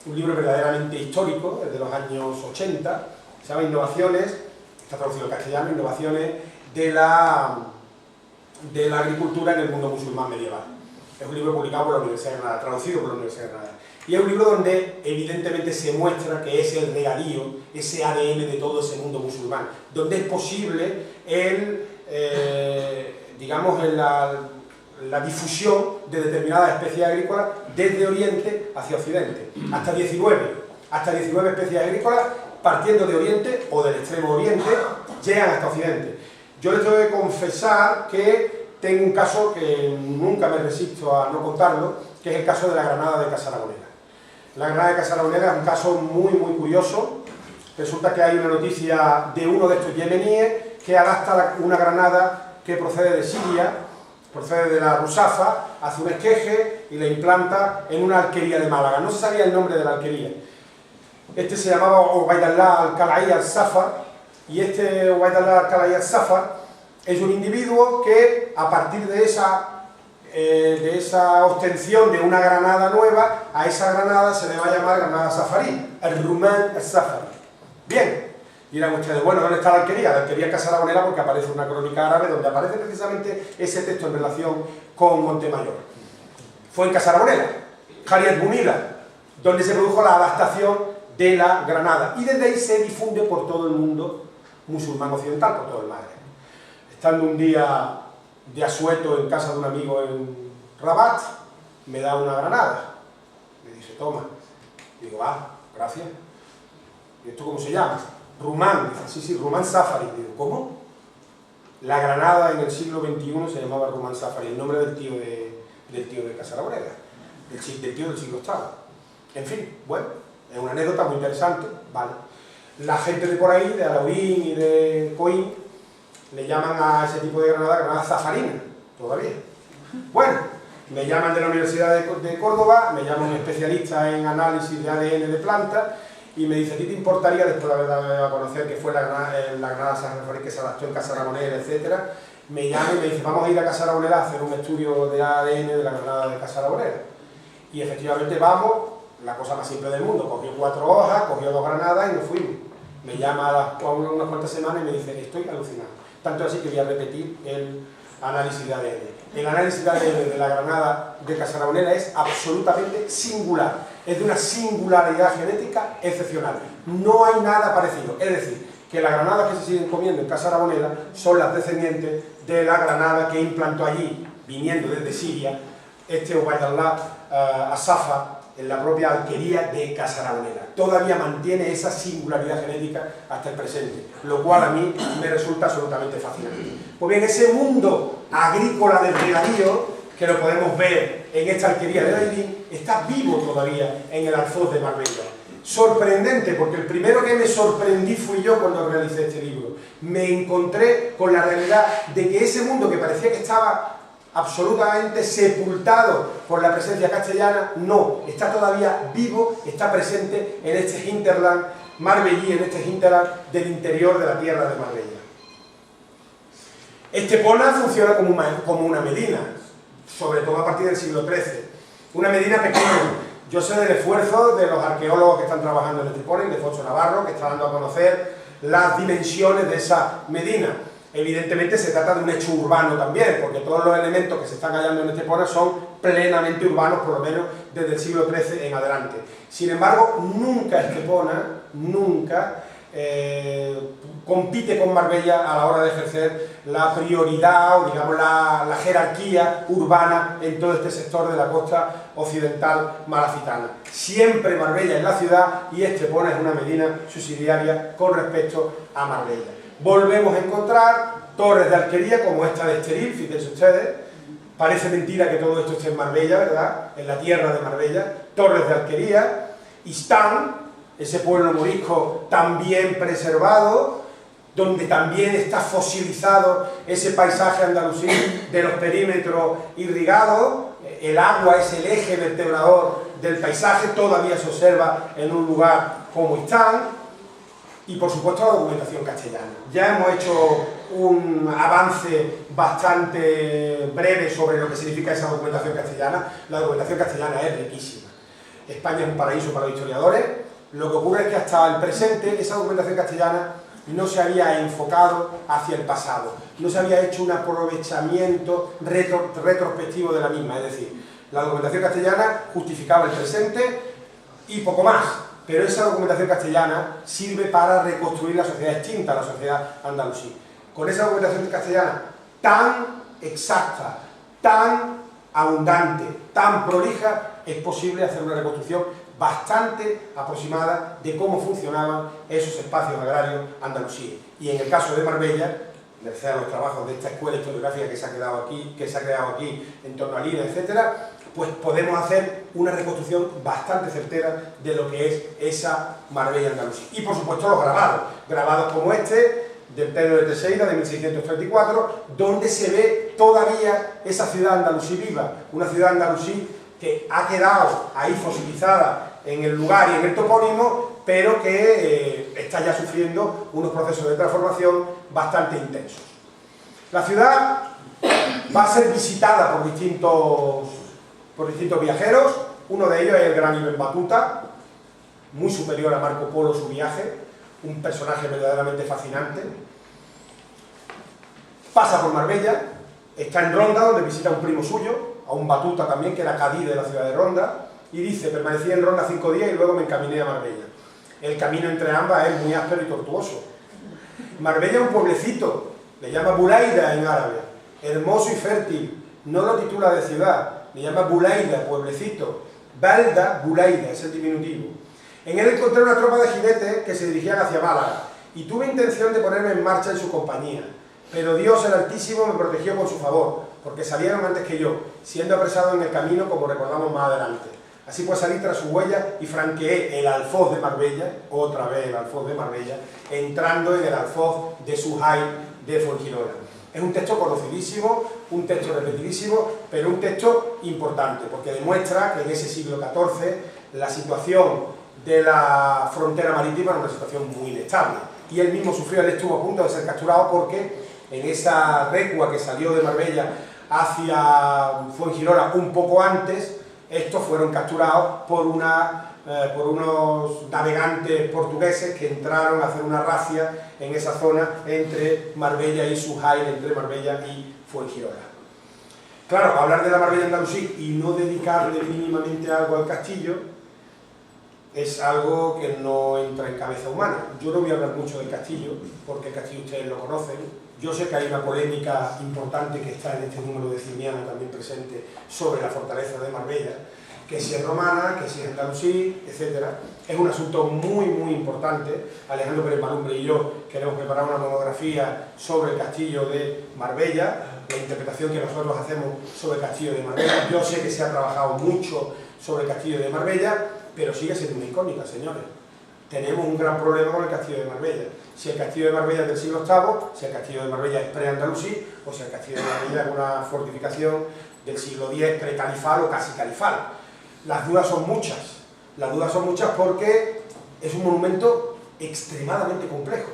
un libro verdaderamente histórico, desde los años 80, se llama Innovaciones, está traducido al castellano, Innovaciones de la agricultura en el mundo musulmán medieval. Es un libro publicado por la Universidad de Granada, traducido por la Universidad de Granada. Y es un libro donde evidentemente se muestra que es el regadío, ese ADN de todo ese mundo musulmán, donde es posible la difusión de determinadas especies agrícolas desde Oriente hacia Occidente. Hasta 19 especies agrícolas, partiendo de Oriente o del extremo Oriente, llegan hasta Occidente. Yo les tengo que confesar que tengo un caso que nunca me resisto a no contarlo, que es el caso de la granada de Casa Aragonera. La granada de Casa Aragonera es un caso muy curioso. Resulta que hay una noticia de uno de estos yemeníes que adapta una granada que procede de Siria, procede de la Rusafa, hace un esqueje y la implanta en una alquería de Málaga. No se sabía el nombre de la alquería. Este se llamaba Ubaydallah al-Kala'i al-Safar, y este Ubaydallah al-Kala'i al-Safar es un individuo que, a partir de esa obtención de una granada nueva, a esa granada se le va a llamar granada safarí, el Rumán al-Safar. Bien, dirán ustedes, bueno, ¿dónde está la alquería? La alquería Casa Aragonera, porque aparece una crónica árabe donde aparece precisamente ese texto en relación con Montemayor. Fue en Casa Aragonera, Jariat Bunila, donde se produjo la adaptación de la granada, y desde ahí se difunde por todo el mundo musulmán occidental, por todo el Magreb. Estando un día de asueto en casa de un amigo en Rabat, me da una granada, me dice, toma. Digo, gracias. ¿Y esto cómo se llama? Rumán. Dice, sí, Rumán Safari. Digo, ¿cómo? La Granada en el siglo XXI se llamaba Rumán Safari, el nombre del tío de Casaraborera, del tío del siglo VIII. En fin, bueno, es una anécdota muy interesante, ¿vale? La gente de por ahí, de Alaurín y de Coín, le llaman a ese tipo de granada zafarina, todavía. Bueno, me llaman de la Universidad de Córdoba, me llama un especialista en análisis de ADN de plantas y me dice: ¿a ti te importaría, después de haber dado a conocer que fue la granada zafarí que se adaptó en Casa Aragonera, etcétera? Me llama y me dice: vamos a ir a Casa Aragonera a hacer un estudio de ADN de la granada de Casa Aragonera. Y efectivamente vamos, la cosa más simple del mundo, cogió 4 hojas, cogió 2 granadas y nos fuimos. Me llama a unas cuantas semanas y me dice: estoy alucinado. Tanto así que voy a repetir el análisis de ADN. El análisis de ADN de la granada de Casa Aragonera es absolutamente singular. Es de una singularidad genética excepcional. No hay nada parecido. Es decir, que las granadas que se siguen comiendo en Casa Aragonera son las descendientes de la granada que implantó allí, viniendo desde Siria, Ubaydallah Asafa, en la propia alquería de Casa Aragonera. Todavía mantiene esa singularidad genética hasta el presente, lo cual a mí me resulta absolutamente fascinante. Pues bien, ese mundo agrícola del regadío, que lo podemos ver en esta alquería de Dailín, está vivo todavía en el Alfoz de Marbella. Sorprendente, porque el primero que me sorprendí fui yo cuando realicé este libro. Me encontré con la realidad de que ese mundo que parecía que estaba absolutamente sepultado por la presencia castellana, no, está todavía vivo, está presente en este hinterland marbellí, en este hinterland del interior de la tierra de Marbella. Estepona funciona como una medina, sobre todo a partir del siglo XIII. Una medina pequeña. Yo sé del esfuerzo de los arqueólogos que están trabajando en Estepona, de Focho Navarro, que está dando a conocer las dimensiones de esa medina. Evidentemente se trata de un hecho urbano también, porque todos los elementos que se están hallando en Estepona son plenamente urbanos, por lo menos desde el siglo XIII en adelante. Sin embargo, nunca Estepona, nunca compite con Marbella a la hora de ejercer la prioridad o digamos la jerarquía urbana en todo este sector de la costa occidental malacitana. Siempre Marbella es la ciudad y Estepona es una medina subsidiaria con respecto a Marbella. Volvemos a encontrar torres de alquería como esta de Estoril, fíjense ustedes, parece mentira que todo esto esté en Marbella, ¿verdad? En la tierra de Marbella, torres de alquería, Istán, ese pueblo morisco también preservado, donde también está fosilizado ese paisaje andalusí de los perímetros irrigados, el agua es el eje vertebrador del paisaje, todavía se observa en un lugar como Istán. Y por supuesto la documentación castellana. Ya hemos hecho un avance bastante breve sobre lo que significa esa documentación castellana. La documentación castellana es riquísima. España es un paraíso para los historiadores. Lo que ocurre es que hasta el presente esa documentación castellana no se había enfocado hacia el pasado. No se había hecho un aprovechamiento retrospectivo de la misma. Es decir, la documentación castellana justificaba el presente y poco más. Pero esa documentación castellana sirve para reconstruir la sociedad extinta, la sociedad andalusí. Con esa documentación castellana tan exacta, tan abundante, tan prolija, es posible hacer una reconstrucción bastante aproximada de cómo funcionaban esos espacios agrarios andalusíes. Y en el caso de Marbella, gracias a los trabajos de esta escuela historiográfica que se ha creado aquí en torno a Lina, etcétera, pues podemos hacer una reconstrucción bastante certera de lo que es esa Marbella andalusí. Y por supuesto los grabados como este, del Pedro de Teixeira de 1634, donde se ve todavía esa ciudad andalusí viva, una ciudad andalusí que ha quedado ahí fosilizada en el lugar y en el topónimo, pero que está ya sufriendo unos procesos de transformación bastante intensos. La ciudad va a ser visitada por distintos viajeros. Uno de ellos es el gran Ibn Battuta, muy superior a Marco Polo su viaje, un personaje verdaderamente fascinante. Pasa por Marbella, está en Ronda, donde visita a un primo suyo, a un Battuta también, que era cadí de la ciudad de Ronda, y dice: permanecí en Ronda 5 días y luego me encaminé a Marbella. El camino entre ambas es muy áspero y tortuoso. Marbella es un pueblecito, le llama Bulaida en árabe, hermoso y fértil, no lo titula de ciudad, le llama Bulaida, pueblecito. Balda, Bulaida, es el diminutivo. En él encontré una tropa de jinetes que se dirigían hacia Málaga y tuve intención de ponerme en marcha en su compañía. pero Dios el Altísimo me protegió con su favor, porque salieron antes que yo, siendo apresados en el camino, como recordamos más adelante. Así pues salí tras su huella y franqueé el alfoz de Marbella, otra vez el alfoz de Marbella, entrando en el alfoz de Sujay de Fuengirola. Es un texto conocidísimo, un texto repetidísimo, pero un texto importante, porque demuestra que en ese siglo XIV la situación de la frontera marítima era una situación muy inestable. Y él mismo sufrió, él estuvo a punto de ser capturado porque en esa recua que salió de Marbella hacia Fuengirola un poco antes, estos fueron capturados por unos navegantes portugueses que entraron a hacer una razzia en esa zona entre Marbella y Sujay, entre Marbella y Fuengirola. Claro, hablar de la Marbella andalusí y no dedicarle mínimamente algo al castillo es algo que no entra en cabeza humana. Yo no voy a hablar mucho del castillo, porque el castillo ustedes lo conocen. Yo sé que hay una polémica importante que está en este número de Cimiano también presente sobre la fortaleza de Marbella, que si es romana, que si es andalusí, etc. Es un asunto muy, muy importante. Alejandro Pérez Malumbre y yo queremos preparar una monografía sobre el castillo de Marbella, la interpretación que nosotros hacemos sobre el castillo de Marbella. Yo sé que se ha trabajado mucho sobre el castillo de Marbella, pero sigue siendo una incógnita, señores. Tenemos un gran problema con el castillo de Marbella. Si el castillo de Marbella es del siglo VIII, si el castillo de Marbella es pre-andalusí, o si el castillo de Marbella es una fortificación del siglo X, pre-califal o casi califal. Las dudas son muchas. Las dudas son muchas porque es un monumento extremadamente complejo.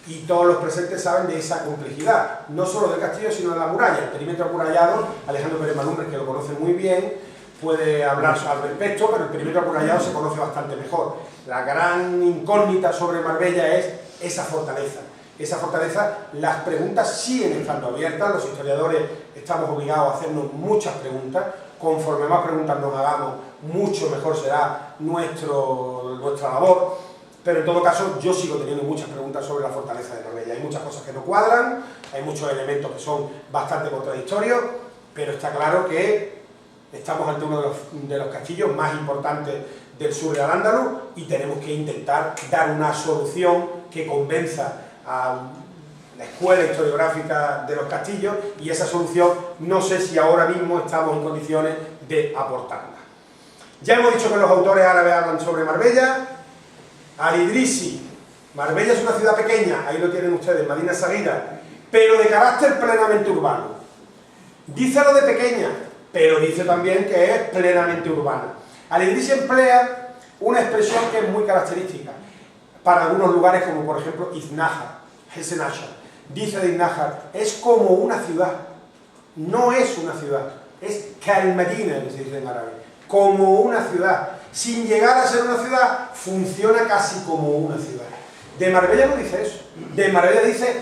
Y todos los presentes saben de esa complejidad, no solo del castillo, sino de la muralla. El perímetro amurallado, Alejandro Pérez Malumbre, que lo conoce muy bien, puede hablar al respecto, pero el perímetro amurallado se conoce bastante mejor. La gran incógnita sobre Marbella es esa fortaleza. Esa fortaleza, las preguntas siguen estando abiertas, los historiadores estamos obligados a hacernos muchas preguntas. Conforme más preguntas nos hagamos, mucho mejor será nuestra labor. Pero en todo caso, yo sigo teniendo muchas preguntas sobre la fortaleza de Marbella. Hay muchas cosas que no cuadran, hay muchos elementos que son bastante contradictorios, pero está claro que estamos ante uno de los castillos más importantes del sur de Al-Ándalus y tenemos que intentar dar una solución que convenza a la escuela historiográfica de los castillos, y esa solución no sé si ahora mismo estamos en condiciones de aportarla. Ya hemos dicho que los autores árabes hablan sobre Marbella. Al-Idrisi, Marbella es una ciudad pequeña, ahí lo tienen ustedes, Madina Saghira, pero de carácter plenamente urbano. Dice lo de pequeña, pero dice también que es plenamente urbana. Al-Idrisi emplea una expresión que es muy característica para algunos lugares, como por ejemplo Iznájar, Hesenashar. Dice de Iznájar, es como una ciudad, no es una ciudad, es Kal-Medina, que se dice en árabe, como una ciudad. Sin llegar a ser una ciudad, funciona casi como una ciudad. De Marbella no dice eso. De Marbella dice,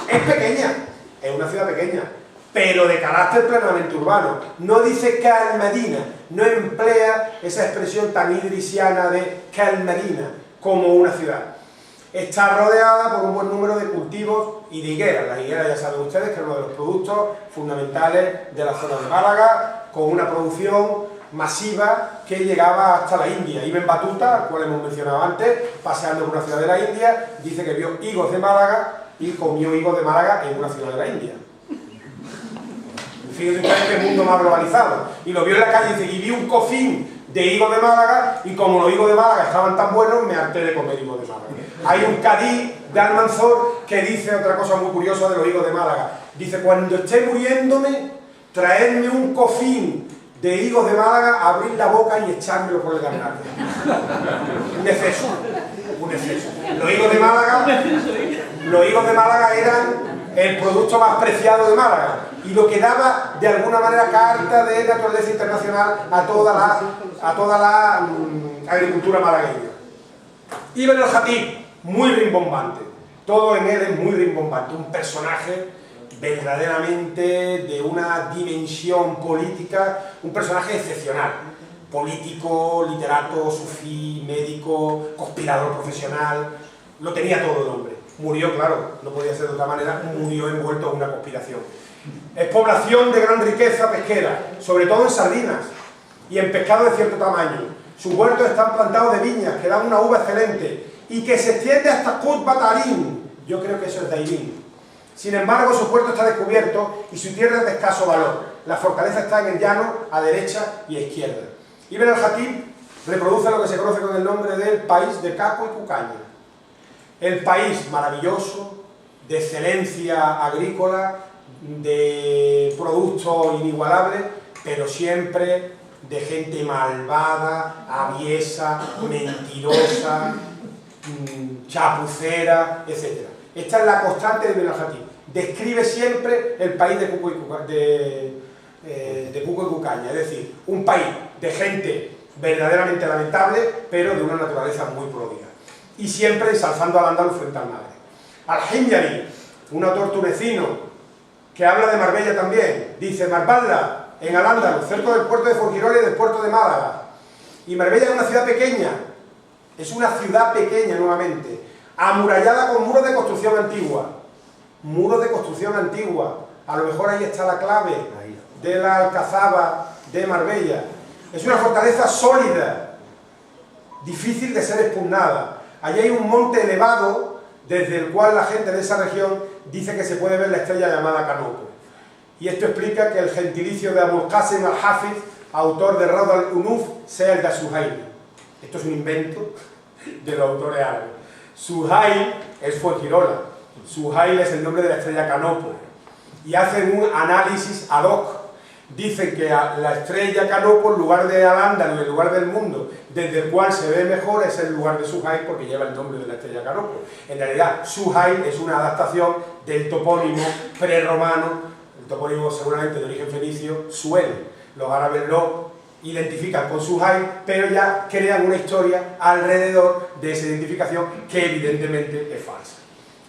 es pequeña, es una ciudad pequeña, pero de carácter plenamente urbano. No dice Kal-Medina, no emplea esa expresión tan idrisiana de Kal-Medina, como una ciudad. Está rodeada por un buen número de cultivos y de higueras. Las higueras, ya saben ustedes, que es uno de los productos fundamentales de la zona de Málaga, con una producción masiva que llegaba hasta la India. Ibn Battuta, al cual hemos mencionado antes, paseando por una ciudad de la India, dice que vio higos de Málaga y comió higos de Málaga en una ciudad de la India. Fíjense ustedes qué mundo más globalizado. Y lo vio en la calle y dice, y vi un cofín de higos de Málaga, y como los higos de Málaga estaban tan buenos, me harté de comer higos de Málaga. Hay un Cadí de Almanzor que dice otra cosa muy curiosa de los higos de Málaga. Dice, cuando esté muriéndome, traedme un cofín de higos de Málaga, abrir la boca y echármelo por el garnate. Un exceso, un exceso. Los higos de Málaga eran el producto más preciado de Málaga y lo que daba de alguna manera carta de naturaleza internacional a toda la agricultura malagueña. Ibn el-Jatib, muy rimbombante, todo en él es muy rimbombante, un personaje verdaderamente de una dimensión política, un personaje excepcional, político, literato, sufí, médico, conspirador profesional, lo tenía todo el hombre. Murió, claro, no podía ser de otra manera, murió envuelto en una conspiración. Es población de gran riqueza pesquera, sobre todo en sardinas y en pescado de cierto tamaño. Sus huertos están plantados de viñas que dan una uva excelente y que se extiende hasta Qutb Batarín. Yo creo que eso es Dairín. Sin embargo, su puerto está descubierto y su tierra es de escaso valor. La fortaleza está en el llano, a derecha y a izquierda. Ibn al-Hatib reproduce lo que se conoce con el nombre del país de caco y cucaña. El país maravilloso, de excelencia agrícola, de productos inigualables, pero siempre de gente malvada, aviesa, mentirosa, chapucera, etc. Esta es la constante de Ibn al-Hatib. Describe siempre el país de Cuco y Cucaña, es decir, un país de gente verdaderamente lamentable, pero de una naturaleza muy pródiga. Y siempre ensalzando al Andaluz frente al Magreb. Al-Himyari, un autor tunecino, que habla de Marbella también, dice: Marbella, en Al-Ándalus, cerca del puerto de Fuengirola y del puerto de Málaga. Y Marbella es una ciudad pequeña, nuevamente, amurallada con muros de construcción antigua. Muros de construcción antigua, a lo mejor ahí está la clave de la alcazaba de Marbella. Es una fortaleza sólida, difícil de ser expugnada. Allí hay un monte elevado, desde el cual la gente de esa región dice que se puede ver la estrella llamada Canopo. Y esto explica que el gentilicio de Abul Qasim al-Hafiz, autor de Rawd al-Unuf, sea el de Suhail. Esto es un invento de los autores árabes. Suhail es Fuengirola. Suhail es el nombre de la estrella Canopo. Y hacen un análisis ad hoc. Dicen que la estrella Canopo, en lugar de Al-Ándalus, en lugar del mundo, desde el cual se ve mejor, es el lugar de Suhail, porque lleva el nombre de la estrella Canopo. En realidad, Suhail es una adaptación del topónimo prerromano, el topónimo seguramente de origen fenicio, Suel. Los árabes lo identifican con Suhail, pero ya crean una historia alrededor de esa identificación que evidentemente es falsa.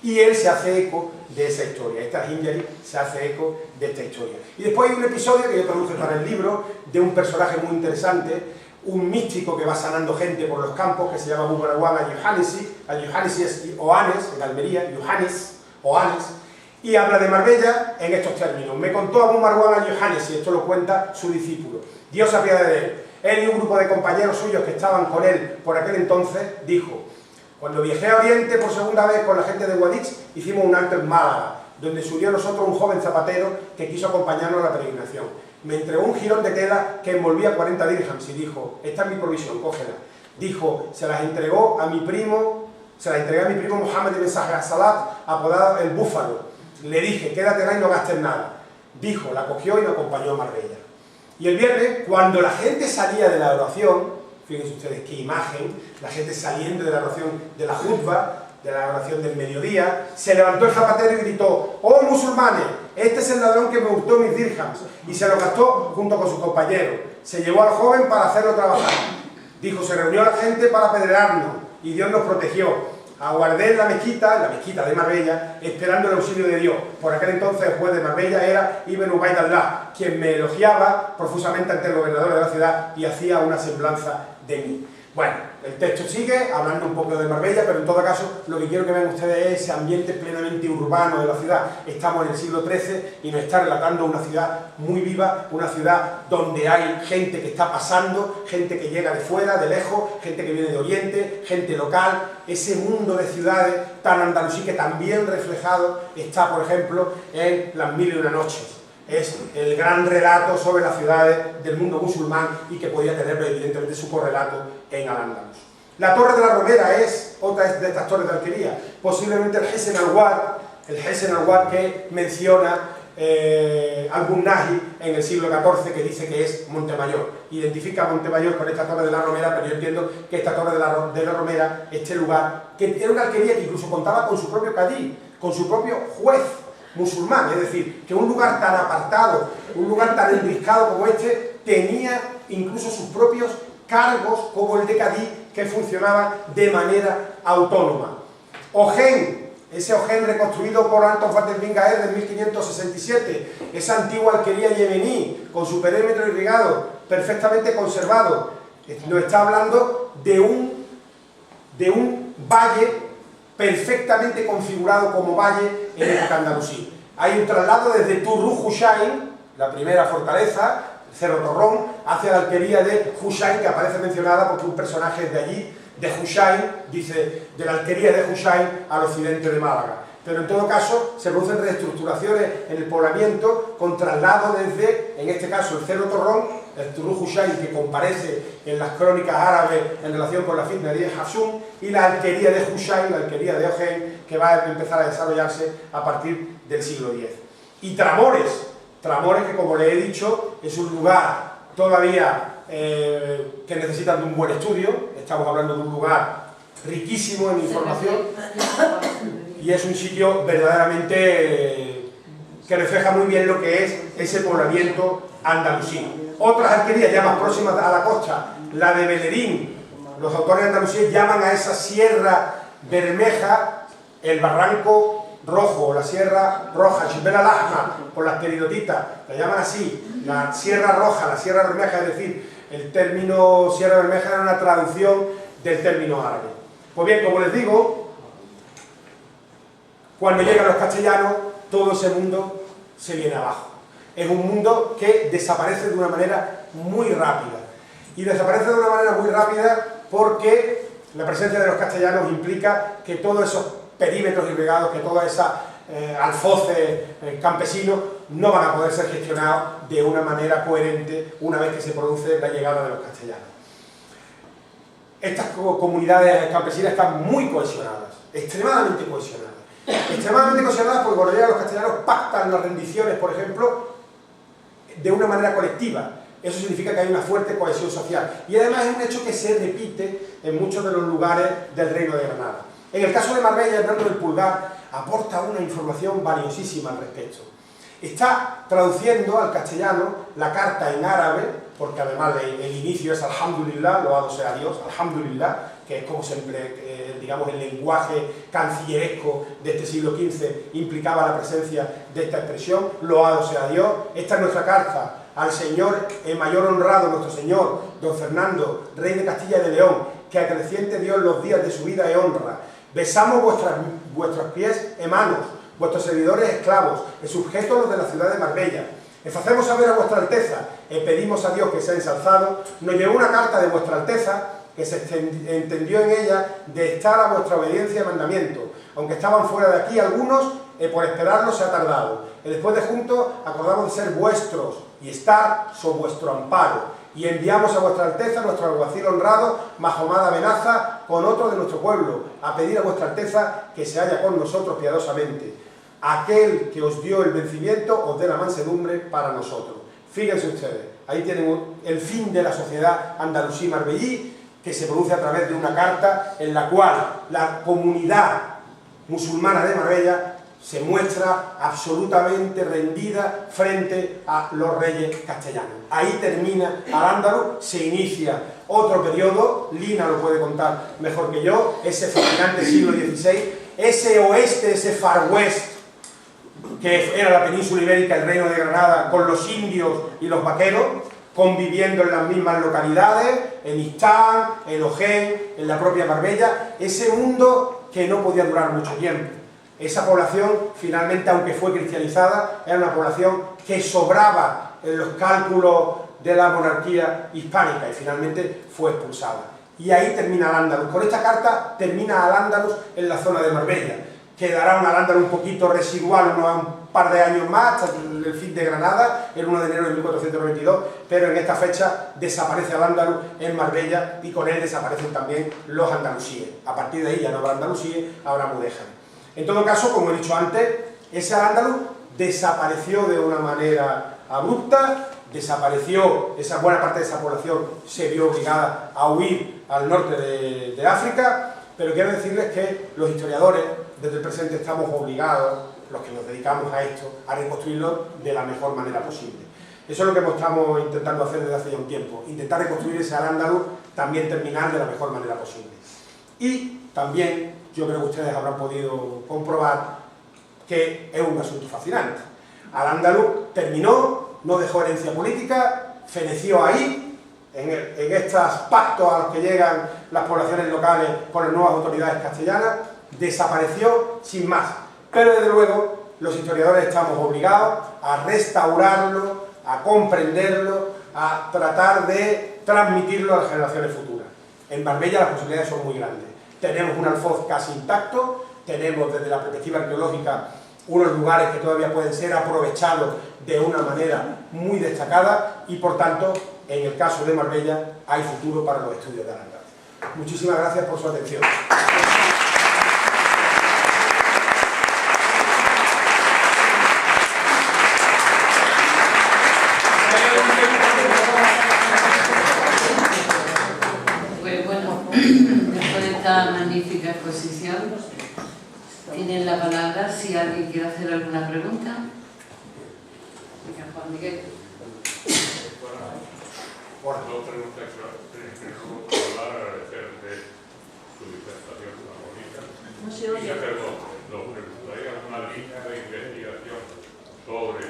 Y él se hace eco de esa historia, esta Himyari se hace eco de esta historia. Y después hay un episodio que yo traduje para el libro, de un personaje muy interesante, un místico que va sanando gente por los campos, que se llama Abu Marwan al-Yuhanisi. Al-Yuhanisi es Oanes, en Almería, Yuhanis, Oanes, y habla de Marbella en estos términos. Me contó Abu Marwan al-Yuhanisi, esto lo cuenta su discípulo. Dios se apiade de él. Él y un grupo de compañeros suyos que estaban con él por aquel entonces, dijo: cuando viajé a Oriente por segunda vez con la gente de Guadix, hicimos un alto en Málaga, donde se unió a nosotros un joven zapatero que quiso acompañarnos a la peregrinación. Me entregó un jirón de tela que envolvía 40 dirhams y dijo: esta es mi provisión, cógela. Dijo: se las entregué a mi primo Muhammad ibn Salat, apodado el Búfalo. Le dije: quédatela y no gastes nada. Dijo, la cogió y me acompañó a Marbella. Y el viernes, cuando la gente salía de la oración, fíjense ustedes qué imagen, la gente saliendo de la oración de la jutba, de la oración del mediodía, se levantó el zapatero y gritó: ¡oh musulmanes! Este es el ladrón que me hurtó mis dirhams, y se lo gastó junto con sus compañeros. Se llevó al joven para hacerlo trabajar. Dijo: se reunió la gente para apedrearnos, y Dios nos protegió. Aguardé en la mezquita de Marbella, esperando el auxilio de Dios. Por aquel entonces el juez de Marbella era Ibn Ubaydallah, quien me elogiaba profusamente ante el gobernador de la ciudad y hacía una semblanza de mí. Bueno, el texto sigue hablando un poco de Marbella, pero en todo caso lo que quiero que vean ustedes es ese ambiente plenamente urbano de la ciudad. Estamos en el siglo XIII y nos está relatando una ciudad muy viva, una ciudad donde hay gente que está pasando, gente que llega de fuera, de lejos, gente que viene de Oriente, gente local. Ese mundo de ciudades tan andalusí que también reflejado está, por ejemplo, en Las Mil y una Noches. Es el gran relato sobre las ciudades del mundo musulmán y que podía tener evidentemente su correlato en Al-Ándalus. La Torre de la Romera es otra de estas torres de alquería, posiblemente el Hesen al-Ward que menciona Al-Bunnahi en el siglo XIV, que dice que es Montemayor. Identifica a Montemayor con esta Torre de la Romera, pero yo entiendo que esta Torre de la Romera, este lugar, que era una alquería que incluso contaba con su propio cadí, con su propio juez musulmán, es decir, que un lugar tan apartado, un lugar tan enriscado como este, tenía incluso sus propios cargos, como el de cadí, que funcionaban de manera autónoma. Ojén, ese Ojén reconstruido por Anton Fatem bin Gaer en 1567, esa antigua alquería yemení, con su perímetro irrigado, perfectamente conservado, nos está hablando de un valle perfectamente configurado como valle en época andalusí. Hay un traslado desde Turru Hushain, la primera fortaleza, Cerro Torrón, hacia la alquería de Hushain, que aparece mencionada porque un personaje de allí, de Hushain, dice, de la alquería de Hushain al occidente de Málaga. pero en todo caso se producen reestructuraciones en el poblamiento con traslado desde, en este caso, el Cerro Torrón, el Turú Hushain, que comparece en las crónicas árabes en relación con la fitna de Hafsun, y la alquería de Hushain, la alquería de Ogen, que va a empezar a desarrollarse a partir del siglo X. Y Tramores, que como le he dicho, es un lugar todavía que necesitan de un buen estudio. Estamos hablando de un lugar riquísimo en información y es un sitio verdaderamente que refleja muy bien lo que es ese poblamiento andalusí. Otras alquerías ya más próximas a la costa, la de Bellerín, los autores andalusíes llaman a esa Sierra Bermeja el Barranco Rojo, la Sierra Roja, Jibel al-Ahmar, por las peridotitas, la llaman así, la Sierra Roja, la Sierra Bermeja, es decir, el término Sierra Bermeja era una traducción del término árabe. Pues bien, como les digo, cuando llegan los castellanos, todo ese mundo se viene abajo. Es un mundo que desaparece de una manera muy rápida. Y desaparece de una manera muy rápida porque la presencia de los castellanos implica que todos esos perímetros irrigados, que toda esa alfoces campesinos no van a poder ser gestionados de una manera coherente una vez que se produce la llegada de los castellanos. Estas comunidades campesinas están muy cohesionadas, extremadamente cohesionadas. Extremadamente cohesionadas porque cuando llegan los castellanos pactan las rendiciones, por ejemplo, de una manera colectiva. Eso significa que hay una fuerte cohesión social. Y además es un hecho que se repite en muchos de los lugares del Reino de Granada. En el caso de Marbella, Hernando del Pulgar aporta una información valiosísima al respecto. Está traduciendo al castellano la carta en árabe, porque además el inicio es Alhamdulillah, loado sea Dios, Alhamdulillah, que es como siempre, digamos, el lenguaje cancilleresco de este siglo XV implicaba la presencia de esta expresión, loado sea Dios. Esta es nuestra carta al señor mayor honrado, nuestro señor, don Fernando, rey de Castilla y de León, que acreciente Dios los días de su vida y honra. Besamos vuestros pies y manos, vuestros servidores esclavos, y sujetos los de la ciudad de Marbella. Les hacemos saber a vuestra Alteza, y pedimos a Dios que sea ensalzado. Nos llegó una carta de vuestra Alteza, que se entendió en ella de estar a vuestra obediencia y mandamiento. Aunque estaban fuera de aquí algunos, por esperarlo se ha tardado. Y después de juntos acordamos de ser vuestros y estar sobre vuestro amparo. Y enviamos a vuestra Alteza, nuestro alguacil honrado, Mahomad Amenaza, con otro de nuestro pueblo, a pedir a vuestra Alteza que se haya con nosotros piadosamente. Aquel que os dio el vencimiento os dé la mansedumbre para nosotros. Fíjense ustedes, ahí tienen el fin de la sociedad andalusí-marbellí, que se produce a través de una carta en la cual la comunidad musulmana de Marbella se muestra absolutamente rendida frente a los reyes castellanos. Ahí termina Al-Ándalus, se inicia otro periodo, Lina lo puede contar mejor que yo, ese fascinante siglo XVI, ese oeste, ese Far West, que era la península ibérica, el reino de Granada, con los indios y los vaqueros, conviviendo en las mismas localidades, en Istán, en Ojén, en la propia Marbella, ese mundo que no podía durar mucho tiempo. Esa población, finalmente, aunque fue cristianizada, era una población que sobraba en los cálculos de la monarquía hispánica y finalmente fue expulsada. Y ahí termina Al-Ándalus. Con esta carta termina Al-Ándalus en la zona de Marbella. Quedará un Al-Ándalus un poquito residual, un par de años más, hasta el fin de Granada, el 1 de enero de 1492, pero en esta fecha desaparece Al-Ándalus en Marbella y con él desaparecen también los andalusíes. A partir de ahí ya no habrá andalusíes, habrá mudéjares. En todo caso, como he dicho antes, ese Al-Ándalus desapareció de una manera abrupta, desapareció, esa buena parte de esa población se vio obligada a huir al norte de África, pero quiero decirles que los historiadores, desde el presente, estamos obligados, los que nos dedicamos a esto, a reconstruirlo de la mejor manera posible. Eso es lo que estamos intentando hacer desde hace ya un tiempo, intentar reconstruir ese Al-Ándalus, también terminar de la mejor manera posible. Y también, yo creo que ustedes habrán podido comprobar que es un asunto fascinante. Al-Ándalus terminó, no dejó herencia política, feneció ahí, en estos pactos a los que llegan las poblaciones locales con las nuevas autoridades castellanas, desapareció sin más. Pero desde luego los historiadores estamos obligados a restaurarlo, a comprenderlo, a tratar de transmitirlo a las generaciones futuras. En Marbella las posibilidades son muy grandes. Tenemos un alfoz casi intacto, tenemos desde la perspectiva arqueológica unos lugares que todavía pueden ser aprovechados de una manera muy destacada y por tanto, en el caso de Marbella, hay futuro para los estudios de Aranda. Muchísimas gracias por su atención. Pues bueno, después de esta magnífica exposición, tienen la palabra si alguien quiere hacer alguna pregunta. Venga, Juan Miguel. Dos preguntas primero para agradecerle su disertación tan bonita. No se oye. Y lo preguntaría una línea de investigación sobre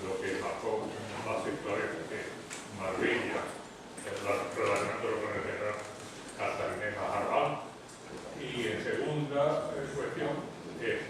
lo que pasó en las historias de Marbella, relacionándolo con el general Cartagena Jarbal. Y en segunda cuestión es